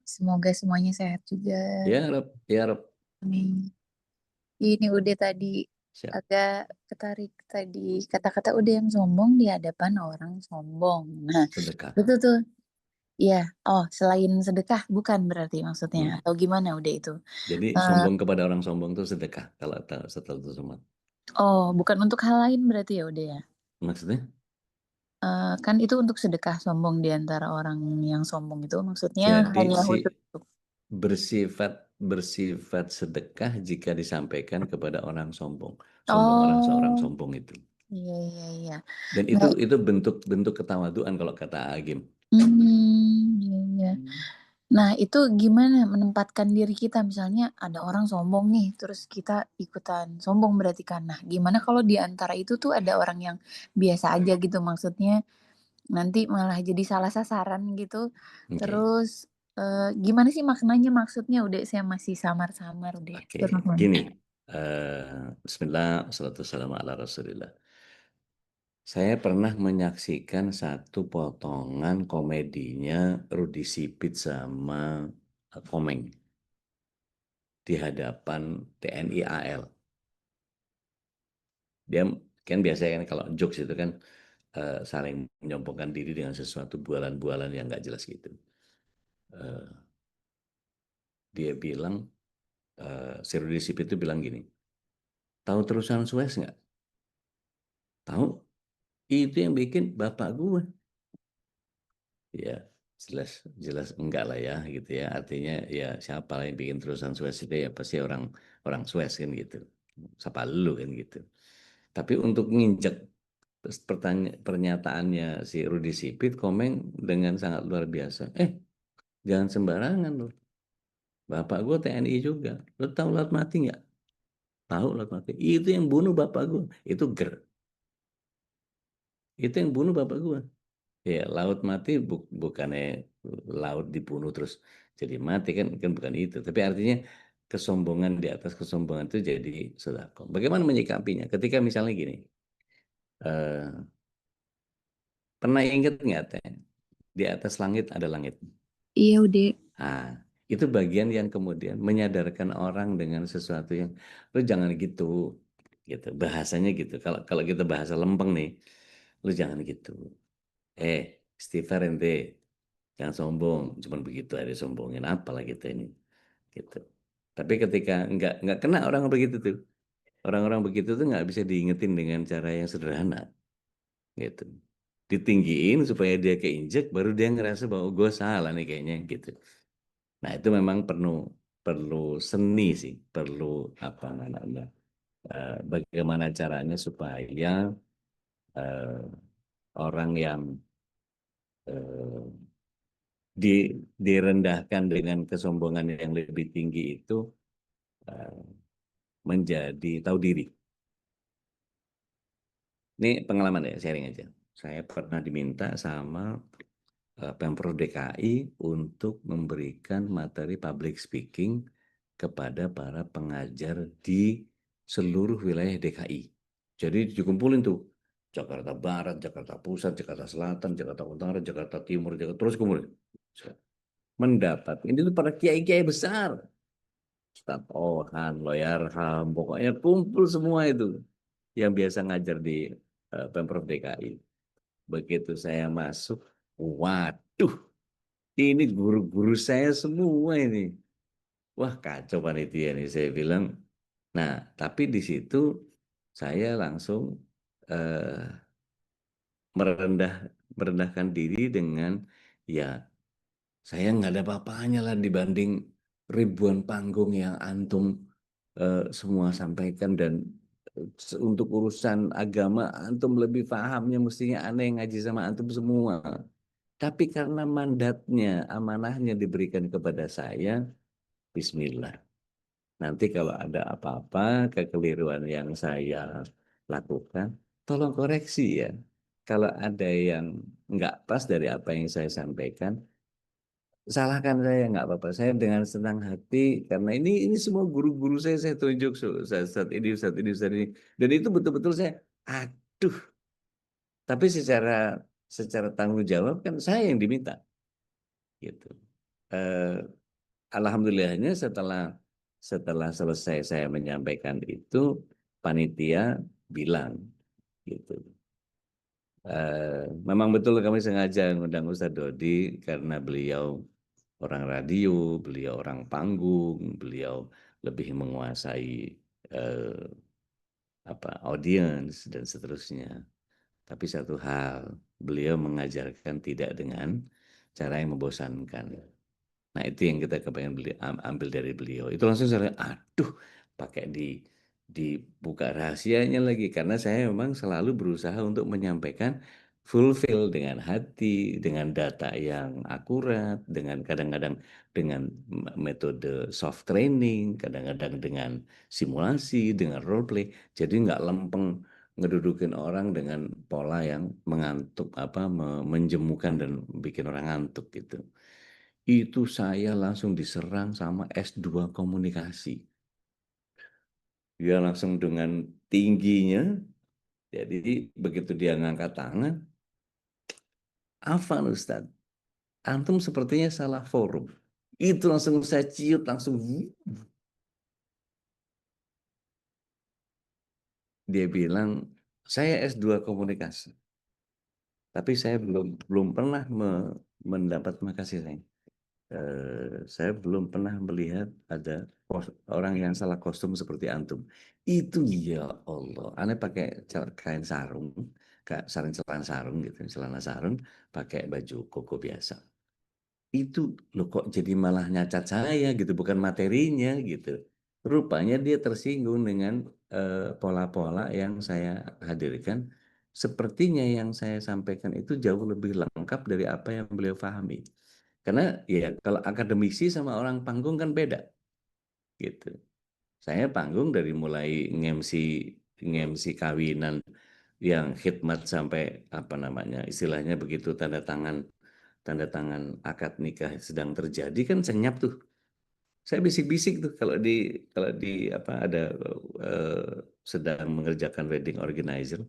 Semoga semuanya sehat juga. Ya Rob, ya Rob. Amin. Ini udah tadi Siap. agak ketarik tadi kata-kata udah yang sombong di hadapan orang sombong. Nah, Sedekah. betul tuh. Iya. Oh, selain sedekah bukan berarti maksudnya atau gimana udah itu? Jadi sombong kepada orang sombong itu sedekah kalau setelah itu semua. Oh, bukan untuk hal lain berarti ya udah ya. Maksudnya? Kan itu untuk sedekah sombong di antara orang yang sombong itu maksudnya Jadi hanya khusus untuk bersifat sedekah jika disampaikan kepada orang sombong. Orang seorang sombong itu. Iya. Dan Nah, itu bentuk ketawaduan kalau kata Agim. iya. Nah, itu gimana menempatkan diri kita misalnya ada orang sombong nih, terus kita ikutan sombong berarti kan. Nah, gimana kalau di antara itu tuh ada orang yang biasa aja gitu maksudnya nanti malah jadi salah sasaran gitu. Oke. Terus gimana sih maknanya maksudnya udah saya masih samar-samar udah. Oke, gini. Bismillah, wassalatu wassalamu ala rasulillah. Saya pernah menyaksikan satu potongan komedinya Rudi Sipit sama Komeng di hadapan TNI AL. Dia kan biasanya kan kalau jokes itu kan saling menyombongkan diri dengan sesuatu bualan-bualan yang nggak jelas gitu. Dia bilang, si Rudi Sipit itu bilang gini, tahu terusan Suez nggak? Tahu? Itu yang bikin bapak gue. Ya, jelas enggak lah ya gitu ya. Artinya ya siapa yang bikin terusan Suez itu ya pasti orang Suez kan gitu. Siapa lu kan gitu. Tapi untuk nginjek pernyataannya si Rudi Sipit, Komeng dengan sangat luar biasa. Jangan sembarangan loh. Bapak gue TNI juga. Lo tahu Laut Mati nggak? Tahu Laut Mati. Itu yang bunuh bapak gue. Itu Itu yang bunuh bapak gue. Ya, laut mati bukannya laut dibunuh terus jadi mati kan bukan itu. Tapi artinya kesombongan di atas kesombongan itu jadi sedekah. Bagaimana menyikapinya? Ketika misalnya gini, pernah ingat nggak Teh? Di atas langit ada langit. Iya udah. Nah, itu bagian yang kemudian menyadarkan orang dengan sesuatu yang lu jangan gitu, gitu bahasanya gitu. Kalau kita bahasa lempeng nih, lu jangan gitu. istighfar ente, jangan sombong, cuman begitu aja, sombongin apalah kita ini, gitu. Tapi ketika nggak kena orang begitu tuh, orang-orang begitu tuh nggak bisa diingetin dengan cara yang sederhana, gitu. Ditinggiin supaya dia keinjek, baru dia ngerasa bahwa gue salah nih kayaknya, gitu. Nah itu memang perlu perlu seni sih, perlu apa namanya, bagaimana caranya supaya eh, orang yang eh, direndahkan dengan kesombongan yang lebih tinggi itu eh, menjadi tahu diri. Ini pengalaman ya, sharing aja. Saya pernah diminta sama Pemprov DKI untuk memberikan materi public speaking kepada para pengajar di seluruh wilayah DKI. Jadi dikumpulin tuh Jakarta Barat, Jakarta Pusat, Jakarta Selatan, Jakarta Utara, Jakarta Timur, Jakarta terus kumpulin. Mendapat ini tuh para kiai-kiai besar, Ustadz Orhan, Lawyer Ham, pokoknya kumpul semua itu yang biasa ngajar di Pemprov DKI. Begitu saya masuk, waduh, ini guru-guru saya semua ini. Wah, kacau panitia nih, saya bilang. Nah, tapi di situ saya langsung eh, merendahkan diri dengan, ya, saya nggak ada apa-apanya lah dibanding ribuan panggung yang antum semua sampaikan, dan untuk urusan agama antum lebih pahamnya, mestinya aneh yang ngaji sama antum semua. Tapi karena mandatnya, amanahnya diberikan kepada saya, Bismillah. Nanti kalau ada apa-apa, kekeliruan yang saya lakukan, tolong koreksi ya. Kalau ada yang nggak pas dari apa yang saya sampaikan, salahkan saya, nggak apa-apa. Saya dengan senang hati, karena ini semua guru-guru saya tunjuk, saat ini, saat ini, saat ini. Dan itu betul-betul saya, aduh. Tapi secara tanggung jawab kan saya yang diminta, gitu. Eh, Alhamdulillahnya setelah selesai saya menyampaikan itu, panitia bilang, gitu. Memang betul kami sengaja mengundang Ustadz Dodi karena beliau orang radio, beliau orang panggung, beliau lebih menguasai eh, audiens dan seterusnya. Tapi satu hal, beliau mengajarkan tidak dengan cara yang membosankan. Nah itu yang kita kepengen ambil dari beliau. Itu langsung saya, aduh, pakai dibuka rahasianya lagi. Karena saya memang selalu berusaha untuk menyampaikan fulfill dengan hati, dengan data yang akurat, dengan kadang-kadang dengan metode soft training, kadang-kadang dengan simulasi, dengan role play. Jadi nggak lempeng ngedudukin orang dengan pola yang mengantuk, menjemukan dan bikin orang ngantuk gitu. Itu saya langsung diserang sama S2 komunikasi. Dia langsung dengan tingginya, jadi begitu dia ngangkat tangan, Afan Ustadz, antum sepertinya salah forum. Itu langsung saya ciut, langsung dia bilang, saya S2 komunikasi, tapi saya belum pernah mendapat, makasih saya. Saya belum pernah melihat ada orang yang salah kostum seperti antum. Itu ya Allah, aneh pakai kain sarung, kayak celana sarung gitu, celana sarung, pakai baju koko biasa. Itu loh kok jadi malah nyacat saya gitu, bukan materinya gitu. Rupanya dia tersinggung dengan pola-pola yang saya hadirkan. Sepertinya yang saya sampaikan itu jauh lebih lengkap dari apa yang beliau pahami. Karena ya kalau akademisi sama orang panggung kan beda gitu. Saya panggung dari mulai ngemsi kawinan yang khidmat sampai istilahnya begitu, tanda tangan akad nikah sedang terjadi kan senyap tuh. Saya bisik-bisik tuh kalau di ada eh, sedang mengerjakan wedding organizer.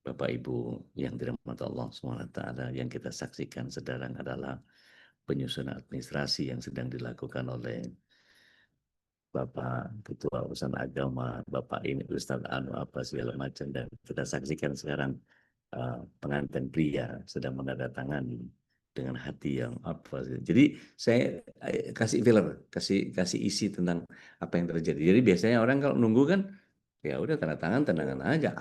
Bapak Ibu yang dirahmati Allah SWT, yang kita saksikan sedang adalah penyusunan administrasi yang sedang dilakukan oleh Bapak Ketua Urusan Agama, Bapak ini Ustadz Anu apa segala macam, dan kita saksikan sekarang pengantin pria sedang menandatangani dengan hati yang apa. Jadi saya kasih filler, kasih isi tentang apa yang terjadi. Jadi biasanya orang kalau nunggu kan ya udah tanda tangan aja,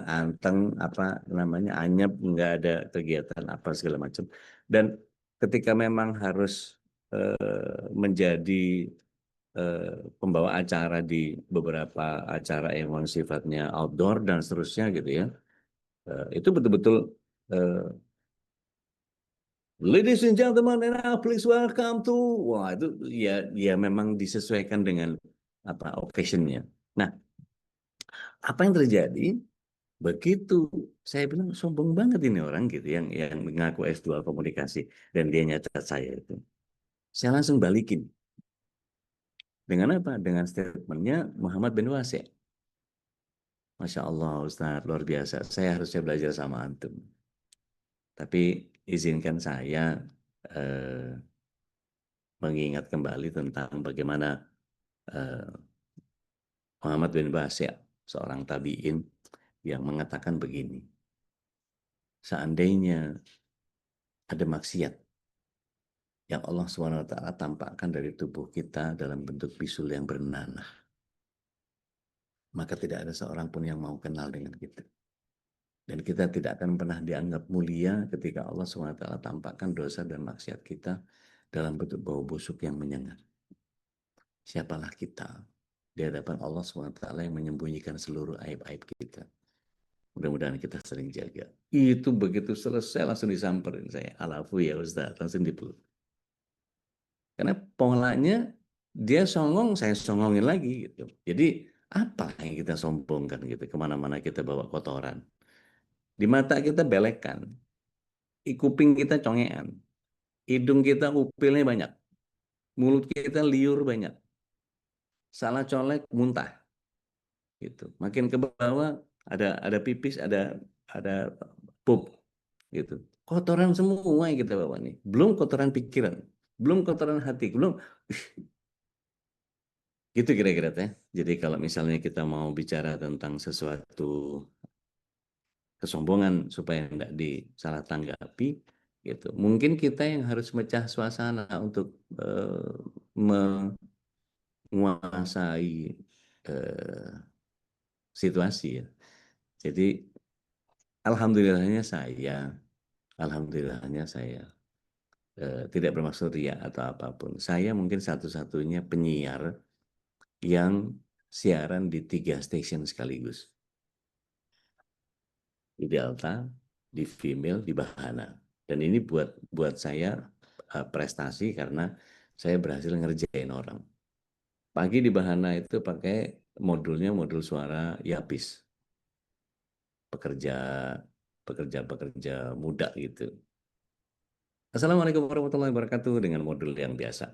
anteng apa namanya, anyep, nggak ada kegiatan apa segala macam. Dan ketika memang harus menjadi pembawa acara di beberapa acara yang sifatnya outdoor dan seterusnya gitu ya, itu betul-betul ladies and gentlemen, and now please welcome to, wah itu ya memang disesuaikan dengan apa occasionnya. Nah, apa yang terjadi begitu saya bilang sombong banget ini orang gitu yang mengaku S2 komunikasi dan dia nyacat saya itu. Saya langsung balikin. Dengan apa? Dengan statementnya Muhammad bin Wasi'. Masya Allah Ustaz, luar biasa. Saya harusnya belajar sama antum. Tapi izinkan saya mengingat kembali tentang bagaimana Muhammad bin Wasi', seorang tabi'in yang mengatakan begini. Seandainya ada maksiat yang Allah SWT tampakkan dari tubuh kita dalam bentuk bisul yang bernanah, maka tidak ada seorang pun yang mau kenal dengan kita. Dan kita tidak akan pernah dianggap mulia ketika Allah SWT tampakkan dosa dan maksiat kita dalam bentuk bau busuk yang menyengat. Siapalah kita di hadapan Allah SWT yang menyembunyikan seluruh aib-aib kita. Mudah-mudahan kita sering jaga. Itu begitu selesai langsung disamperin saya. Alafu ya Ustaz, langsung dipeluk. Karena polanya dia songong, saya songongin lagi gitu. Jadi apa yang kita sombongkan gitu, kemana-mana kita bawa kotoran. Di mata kita belekan, kuping kita congean, hidung kita upilnya banyak, mulut kita liur banyak, salah colek muntah, gitu. Makin ke bawah ada pipis, ada pup, gitu. Kotoran semua yang kita bawa nih, belum kotoran pikiran, belum kotoran hati, belum. Gitu kira-kira teh. Jadi kalau misalnya kita mau bicara tentang sesuatu kesombongan supaya tidak disalah tanggapi, gitu. Mungkin kita yang harus mecah suasana untuk menguasai situasi ya. Jadi alhamdulillahnya saya tidak bermaksud riya atau apapun. Saya mungkin satu-satunya penyiar yang siaran di 3 stasiun sekaligus. Di Delta, di Female, di Bahana. Dan ini buat saya prestasi karena saya berhasil ngerjain orang. Pagi di Bahana itu pakai modul suara Yapis. Pekerja muda gitu. Assalamualaikum warahmatullahi wabarakatuh dengan modul yang biasa.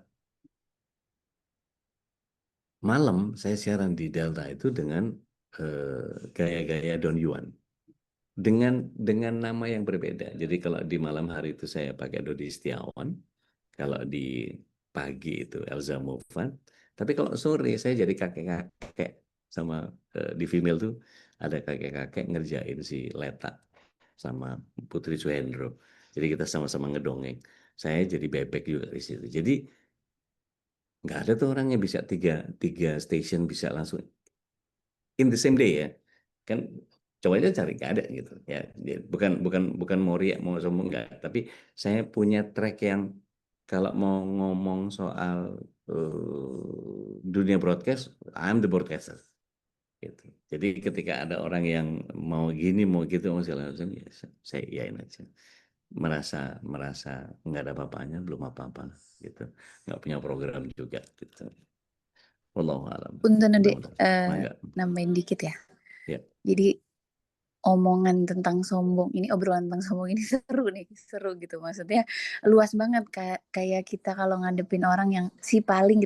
Malam saya siaran di Delta itu dengan gaya-gaya Don Yuan. Dengan nama yang berbeda. Jadi kalau di malam hari itu saya pakai Dodi Setiawan, kalau di pagi itu Elza Mufan, tapi kalau sore saya jadi kakek-kakek sama di Female tuh ada kakek-kakek ngerjain si Leta sama Putri Suhendro. Jadi kita sama-sama ngedongeng. Saya jadi bebek juga di situ. Jadi nggak ada tuh orang yang bisa tiga station bisa langsung in the same day ya. Kan coba aja cari, nggak ada gitu ya. Bukan mau riak mau sombong, nggak, tapi saya punya track yang kalau mau ngomong soal dunia broadcast, I'm the broadcaster gitu. Jadi ketika ada orang yang mau gini mau gitu mau segala macam, ya saya iyain aja, merasa nggak ada apa-apanya, belum apa-apa gitu, nggak punya program juga gitu. Wallahu a'lam. Punten Dek, Mangga. nambahin dikit ya. Ya. Jadi omongan tentang sombong ini, obrolan tentang sombong ini seru gitu, maksudnya luas banget, kayak kita kalau ngadepin orang yang si paling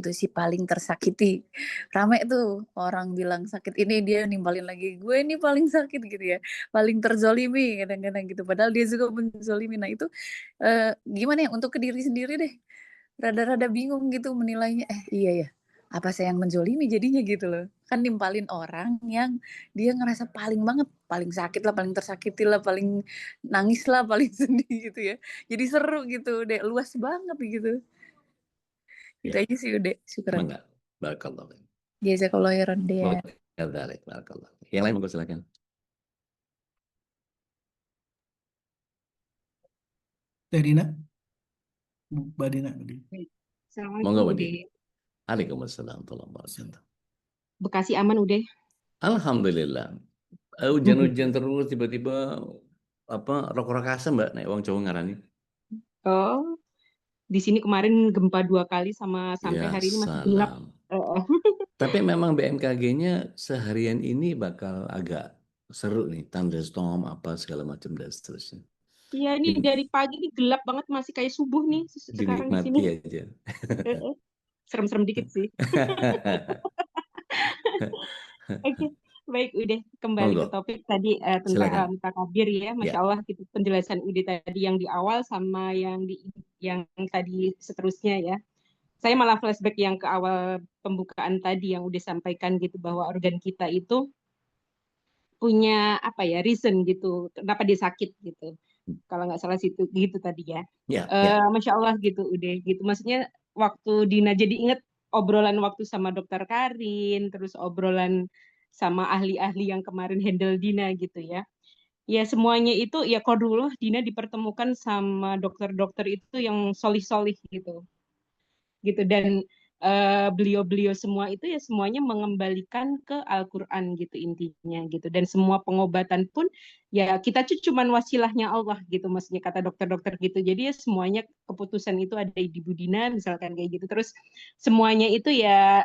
tersakiti, rame tuh orang bilang sakit ini, dia nimbalin lagi gue ini paling sakit gitu ya, paling terzolimi kadang-kadang gitu, padahal dia juga menzolimi. Nah itu gimana ya untuk ke diri sendiri deh, rada-rada bingung gitu menilainya, iya ya apa saya yang menzolimi jadinya gitu loh. Kan nimpalin orang yang dia ngerasa paling banget, paling sakit lah, paling tersakiti lah, paling nangis lah, paling sedih gitu ya. Jadi seru gitu, Dek, luas banget gitu. Itu Ya, aja sih udah, syukuran. mangga. Barakallah. Jazakallah khairan dia. Barakallah. Yang lain monggo silakan. Teh Dina, Mbak Dina tadi. Baik. Assalamualaikum Monggo, Ude. Budi. Waalaikumsalam warahmatullahi wabarakatuh. Bekasi aman Ude? Alhamdulillah. Hujan-hujan terus tiba-tiba rok-rok asem Mbak nek wong Jawa ngarani. Oh, di sini kemarin gempa 2 kali sampai Ya hari ini masih gelap. salam. Tapi memang BMKG-nya seharian ini bakal agak seru nih, thunderstorm apa segala macam dan seterusnya. Iya, ini dari pagi ini gelap banget, masih kayak subuh nih sekarang di sini. Dinikmati aja. Serem-serem dikit sih. Oke, baik Ude. Kembali ke Monggo, topik tadi silakan. tentang takabir ya. Masya Ya, Allah gitu penjelasan Ude tadi yang di awal sama yang tadi seterusnya ya. Saya malah flashback yang ke awal pembukaan tadi yang udah sampaikan gitu bahwa organ kita itu punya apa ya reason gitu kenapa dia sakit gitu kalau nggak salah situ gitu tadi ya. ya. Masya Allah gitu udah gitu maksudnya waktu Dina jadi inget obrolan waktu sama dokter Karin terus obrolan sama ahli-ahli yang kemarin handle Dina gitu ya semuanya itu ya kodullah Dina dipertemukan sama dokter-dokter itu yang solih-solih gitu dan beliau-beliau semua itu ya semuanya mengembalikan ke Al-Quran gitu intinya gitu dan semua pengobatan pun ya kita cuman wasilahnya Allah gitu maksudnya kata dokter-dokter gitu jadi ya semuanya keputusan itu ada di Ibu Dina misalkan kayak gitu terus semuanya itu ya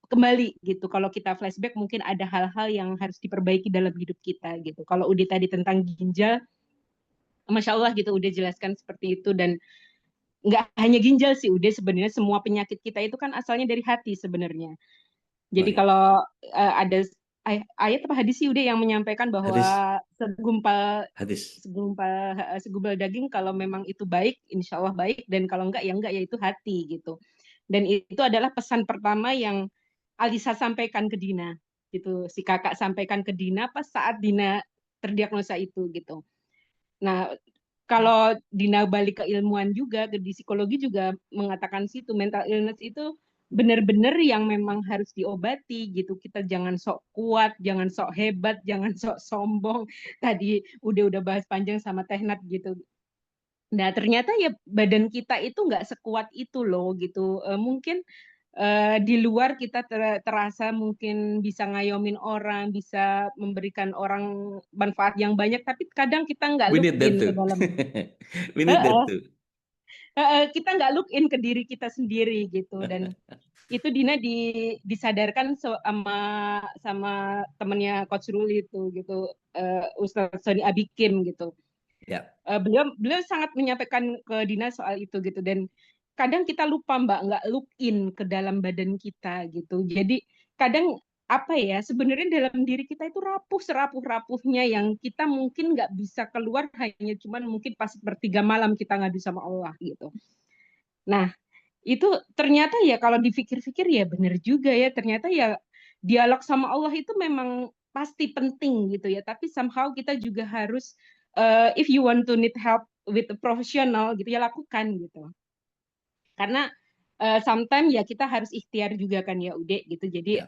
kembali gitu kalau kita flashback mungkin ada hal-hal yang harus diperbaiki dalam hidup kita gitu kalau udah tadi tentang ginjal Masya Allah gitu udah jelaskan seperti itu dan nggak hanya ginjal sih udah sebenarnya semua penyakit kita itu kan asalnya dari hati sebenarnya. Oh Jadi ya, kalau ada ayat apa hadis sih udah yang menyampaikan hadis, bahwa hadis. segumpal daging kalau memang itu baik insya Allah baik dan kalau enggak ya itu hati gitu. Dan itu adalah pesan pertama yang Alisa sampaikan ke Dina gitu. Si kakak sampaikan ke Dina pas saat Dina terdiagnosa itu gitu. Nah, kalau Dina balik ke ilmuwan juga, ke di psikologi juga mengatakan situ mental illness itu benar-benar yang memang harus diobati gitu. Kita jangan sok kuat, jangan sok hebat, jangan sok sombong. Tadi udah bahas panjang sama Tehnat gitu. Nah, ternyata ya badan kita itu nggak sekuat itu loh gitu. Mungkin di luar kita terasa mungkin bisa ngayomin orang, bisa memberikan orang manfaat yang banyak, tapi kadang kita nggak We look need that in ke too. dalam. We need that Heeh, too. kita nggak look in ke diri kita sendiri gitu dan itu Dina disadarkan sama sama temennya Coach Ruli itu gitu Ustadz Sony Abikim gitu. Ya, Beliau sangat menyampaikan ke Dina soal itu gitu dan kadang kita lupa Mbak nggak look in ke dalam badan kita gitu jadi kadang apa ya sebenarnya dalam diri kita itu rapuh serapuh-rapuhnya yang kita mungkin nggak bisa keluar hanya cuman mungkin pas sepertiga malam kita ngadu sama Allah gitu nah itu ternyata ya kalau dipikir-pikir ya benar juga ya ternyata ya dialog sama Allah itu memang pasti penting gitu ya tapi somehow kita juga harus if you want to need help with a professional gitu ya lakukan gitu karena sometimes ya kita harus ikhtiar juga kan ya Ude gitu jadi ya,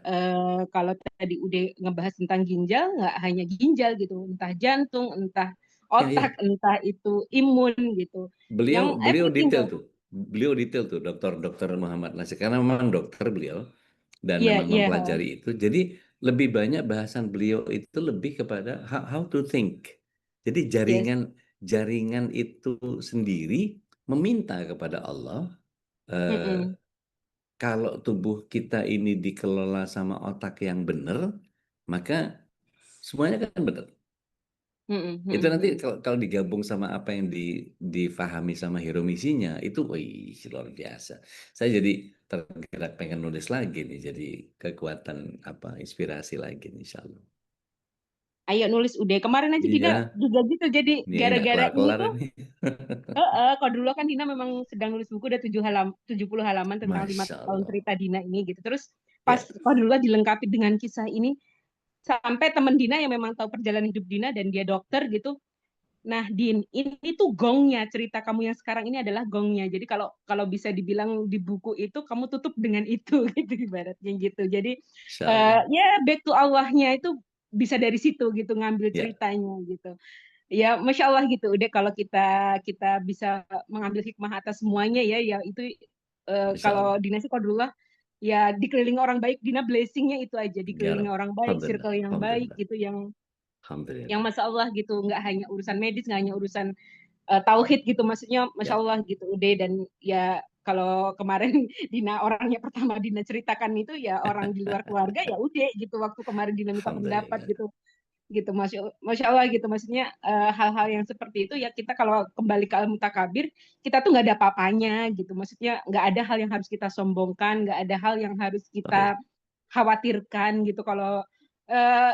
kalau tadi Ude ngebahas tentang ginjal nggak hanya ginjal gitu entah jantung entah ya. otak entah itu imun gitu Beliau yang beliau everything detail tuh tuh. Beliau detail tuh dokter Muhammad Nasir karena memang dokter beliau dan iya memang iya mempelajari itu. Jadi lebih banyak bahasan beliau itu lebih kepada how to think. Jadi yes jaringan itu sendiri meminta kepada Allah eh, Mm-mm. kalau tubuh kita ini dikelola sama otak yang benar, maka semuanya kan benar. Mm-mm. Itu nanti Mm-mm. kalau digabung sama apa yang difahami sama hero misinya, itu wih luar biasa. Saya jadi tergerak pengen nulis lagi nih, jadi kekuatan apa inspirasi lagi nih, insya Allah. ayo nulis udah. Kemarin aja Dina Iya, juga gitu. Jadi ini nggak gara-gara ini kelar-kelar tuh, ini. kalau dulu kan Dina memang sedang nulis buku udah 70 halaman tentang 5 Masya tahun Allah. cerita Dina ini gitu. Terus pas Ya, Kodullah dilengkapi dengan kisah ini, sampai teman Dina yang memang tahu perjalanan hidup Dina dan dia dokter gitu. Nah, Din, ini tuh gongnya, cerita kamu yang sekarang ini adalah gongnya. Jadi kalau kalau bisa dibilang di buku itu kamu tutup dengan itu gitu ibaratnya gitu. Jadi Masya Allah. ya back to Allahnya itu bisa dari situ gitu ngambil Ya, ceritanya gitu. Ya, Masya Allah gitu. Udah kalau kita kita bisa mengambil hikmah atas semuanya ya, ya itu Masya kalau Allah. Dina sih kalau dulu ya dikelilingi orang baik, Dina blessingnya itu aja Ya dikelilingi Rabb. orang baik, Alhamdulillah. circle yang baik Alhamdulillah. gitu, yang Alhamdulillah. Masya Allah gitu, nggak hanya urusan medis, nggak hanya urusan tauhid gitu, maksudnya Masya Ya, Allah gitu. Udah dan ya kalau kemarin Dina orangnya pertama Dina ceritakan itu ya orang di luar keluarga ya udah gitu, waktu kemarin Dina minta pendapat Alhamdulillah. gitu Masya Allah gitu, maksudnya hal-hal yang seperti itu ya kita kalau kembali ke Al-Mutakabir kita tuh nggak ada apa-apanya gitu, maksudnya nggak ada hal yang harus kita sombongkan, nggak ada hal yang harus Sahih. kita khawatirkan gitu. Kalau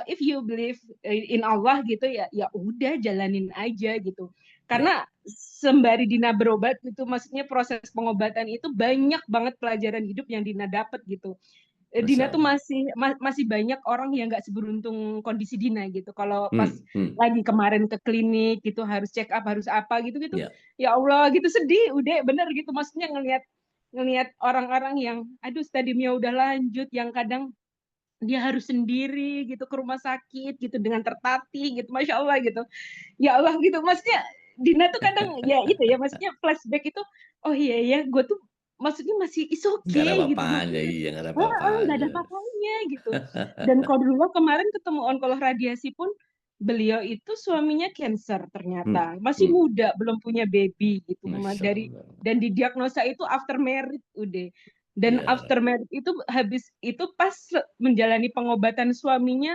if you believe in Allah gitu ya, ya udah jalanin aja gitu, Ya, karena sembari Dina berobat gitu, maksudnya proses pengobatan itu banyak banget pelajaran hidup yang Dina dapat gitu. Masya Dina tuh Allah. masih banyak orang yang nggak seberuntung kondisi Dina gitu. Kalau pas Hmm. lagi kemarin ke klinik gitu harus check up harus apa gitu gitu, Ya, ya Allah gitu sedih, udah bener gitu. Maksudnya ngelihat ngelihat orang-orang yang aduh stadiumnya udah lanjut, yang kadang dia harus sendiri gitu ke rumah sakit gitu dengan tertatih gitu, Masya Allah gitu. Ya Allah gitu, maksudnya Dina tuh kadang ya itu ya, maksudnya flashback itu, oh iya ya, gue tuh maksudnya masih is nggak ada okay gitu, apa-apanya. maksudnya Iya, nggak ada nggak apa-apanya. ada apa-apanya gitu. Dan kalau dulu kemarin ketemu onkolog radiasi pun, beliau itu suaminya cancer ternyata, masih Hmm. muda, belum punya baby gitu, Masya dari Allah. dan didiagnosa itu after married udah. Dan Ya after Rabb. married itu habis itu pas menjalani pengobatan suaminya,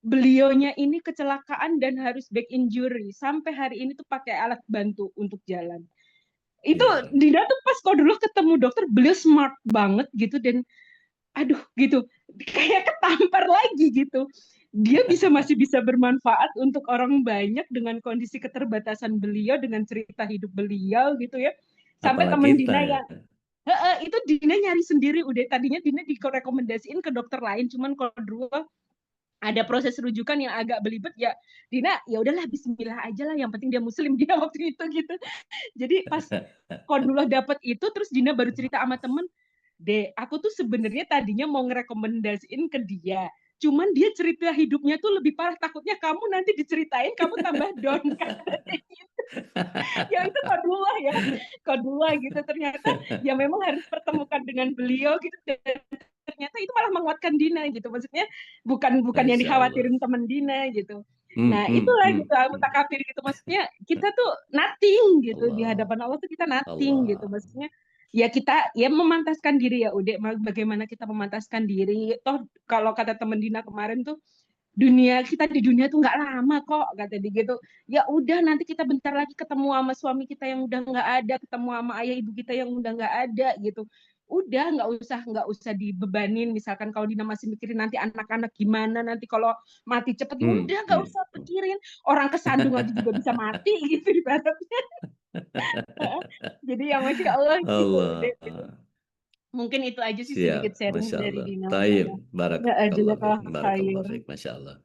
beliaunya ini kecelakaan dan harus back injury, sampai hari ini tuh pakai alat bantu untuk jalan. Itu Ya Rabb. Dina tuh pas kok dulu ketemu dokter, beliau smart banget gitu, dan aduh gitu, kayak ketampar lagi gitu. Dia masih bisa bermanfaat untuk orang banyak dengan kondisi keterbatasan beliau, dengan cerita hidup beliau gitu ya. Sampai Apalagi temen kita Dina ya. yang itu Dina nyari sendiri, udah tadinya Dina direkomendasiin ke dokter lain, cuman kalau dulu ada proses rujukan yang agak belibet ya, Dina ya udahlah Bismillah aja lah, yang penting dia Muslim dia waktu itu gitu. Jadi pas Kodullah dapat itu, terus Dina baru cerita sama temen, aku tuh sebenarnya tadinya mau ngerekomendasiin ke dia, cuman dia cerita hidupnya tuh lebih parah, takutnya kamu nanti diceritain kamu tambah down kan. Ya itu Kodullah ya, Kodullah gitu, ternyata ya memang harus pertemukan dengan beliau gitu, dan ternyata itu malah menguatkan Dina gitu, maksudnya bukan bukan yang Masya Allah. dikhawatirin temen Dina gitu. Hmm, Nah hmm, itulah hmm, gitu Al-Mutakabir gitu, maksudnya kita tuh nothing gitu di Allah. hadapan Allah tuh, kita nothing gitu, Allah. maksudnya ya kita ya memantaskan diri ya udah, bagaimana kita memantaskan diri, toh kalau kata temen Dina kemarin tuh, kita di dunia tuh nggak lama kok kata dia gitu. Ya udah nanti kita bentar lagi ketemu sama suami kita yang udah nggak ada, ketemu sama ayah ibu kita yang udah nggak ada gitu. Udah nggak usah dibebanin, misalkan kalau Dina masih mikirin nanti anak-anak gimana, nanti kalau mati cepet, ya Hmm, udah nggak hmm, usah hmm. pikirin, orang kesandung aja juga bisa mati gitu ibaratnya. Jadi ya Masya Allah gitu Allah. udah gitu. Mungkin itu aja sih Siap. sedikit sharing Masya dari Allah. Dina. Taib. Ya Barakallah fiik. jazakallah Barakallah khair. fiik. Masya Allah.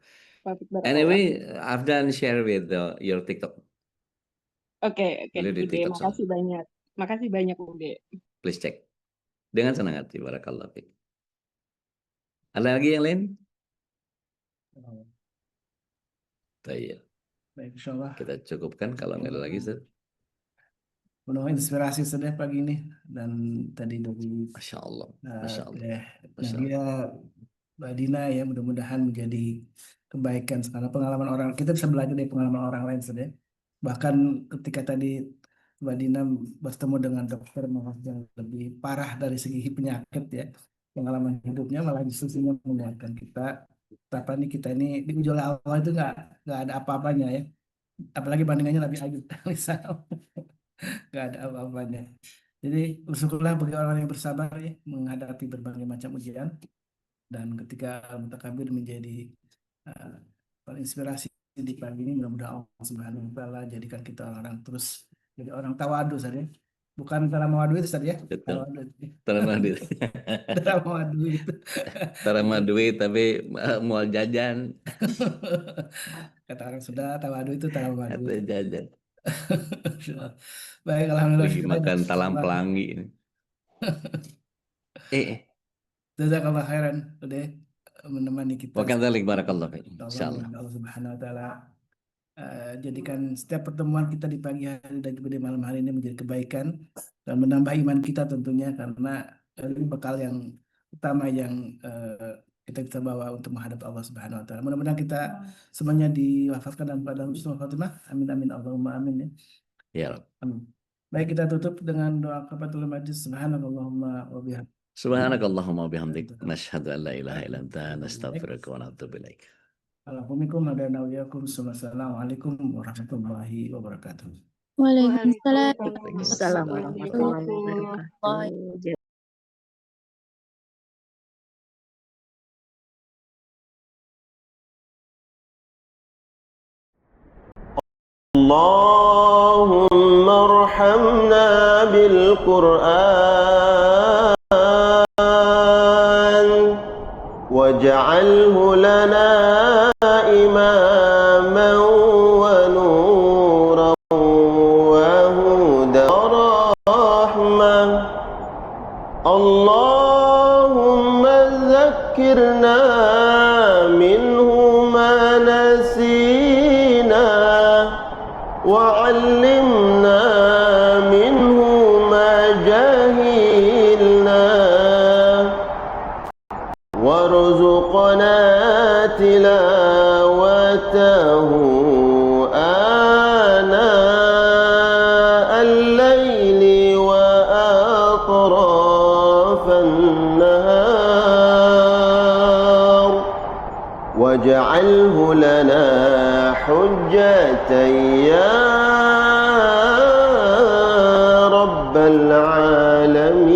Barakallah. Anyway, I've done share with your TikTok. Oke, oke, Boleh di Ude, TikTok sana. makasih banyak. Makasih banyak, Ude. Please check. Dengan senang hati. Barakallah fiik. Ada lagi yang lain? Taib. Baik, insyaallah Kita cukupkan kalau nggak ada lagi, Ustaz. penuh inspirasi sedih pagi ini, dan tadi dari Masya Allah. Masya Allah. Teh Masya Nadia, Allah. Mbak Dina ya, mudah-mudahan menjadi kebaikan, karena pengalaman orang, kita bisa belajar dari pengalaman orang lain sedih. Bahkan ketika tadi Mbak Dina bertemu dengan dokter yang lebih parah dari segi penyakit ya, pengalaman hidupnya malah justru menguatkan kita. Apa nih, kita ini di ujung awal itu nggak ada apa-apanya ya, apalagi bandingannya Nabi Ayub misal, nggak ada apa-apanya. Jadi bersyukurlah bagi orang yang bersabar ya menghadapi berbagai macam ujian, dan ketika mutakabir menjadi uh, inspirasi di pagi ini. Mudah-mudahan Allah Subhanahu wa taala jadikan kita orang terus jadi orang tawadu saja. Bukan taramadu itu saja ya. Betul. Tawadu. Taramadu. Taramadu itu. Taramadu tapi mual jajan Kata orang sudah tawadu itu taramadu. atau jajan. Baik, alhamdulillah. Lagi makan talam pelangi ini. Jazakallah khairan udah menemani kita. Wa kadzalik barakallahu fiik. Insyaallah. Allah Subhanahu wa taala jadikan setiap pertemuan kita di pagi hari dan juga di malam hari ini menjadi kebaikan dan menambah iman kita tentunya, karena ini bekal yang utama yang kita bisa bawa untuk menghadap Allah Subhanahu wa taala. Mudah-mudahan kita semuanya diwafatkan dalam keadaan husnul khotimah. Amin amin Allahumma amin ya. Ya Rabb. Amin. Baik, kita tutup dengan doa kafaratul majlis. Subhanakallahumma wa bihamdika. Subhanakallahumma bihamdik nasyhadu an la ilaha illa anta nastaghfiruka wa natubu ilaik. Assalamualaikum warahmatullahi wabarakatuh. Waalaikumsalam. Assalamualaikum warahmatullahi wabarakatuh. اللهم ارحمنا بالقرآن واجعله لنا إماما ونورا وهدى ورحمة. اللهم ذكرنا منه ما نسينا وعلمنا منه ما جهلنا وارزقنا تلاوته آناء الليل وأطراف النهار واجعله لنا حجة يا رب العالمين.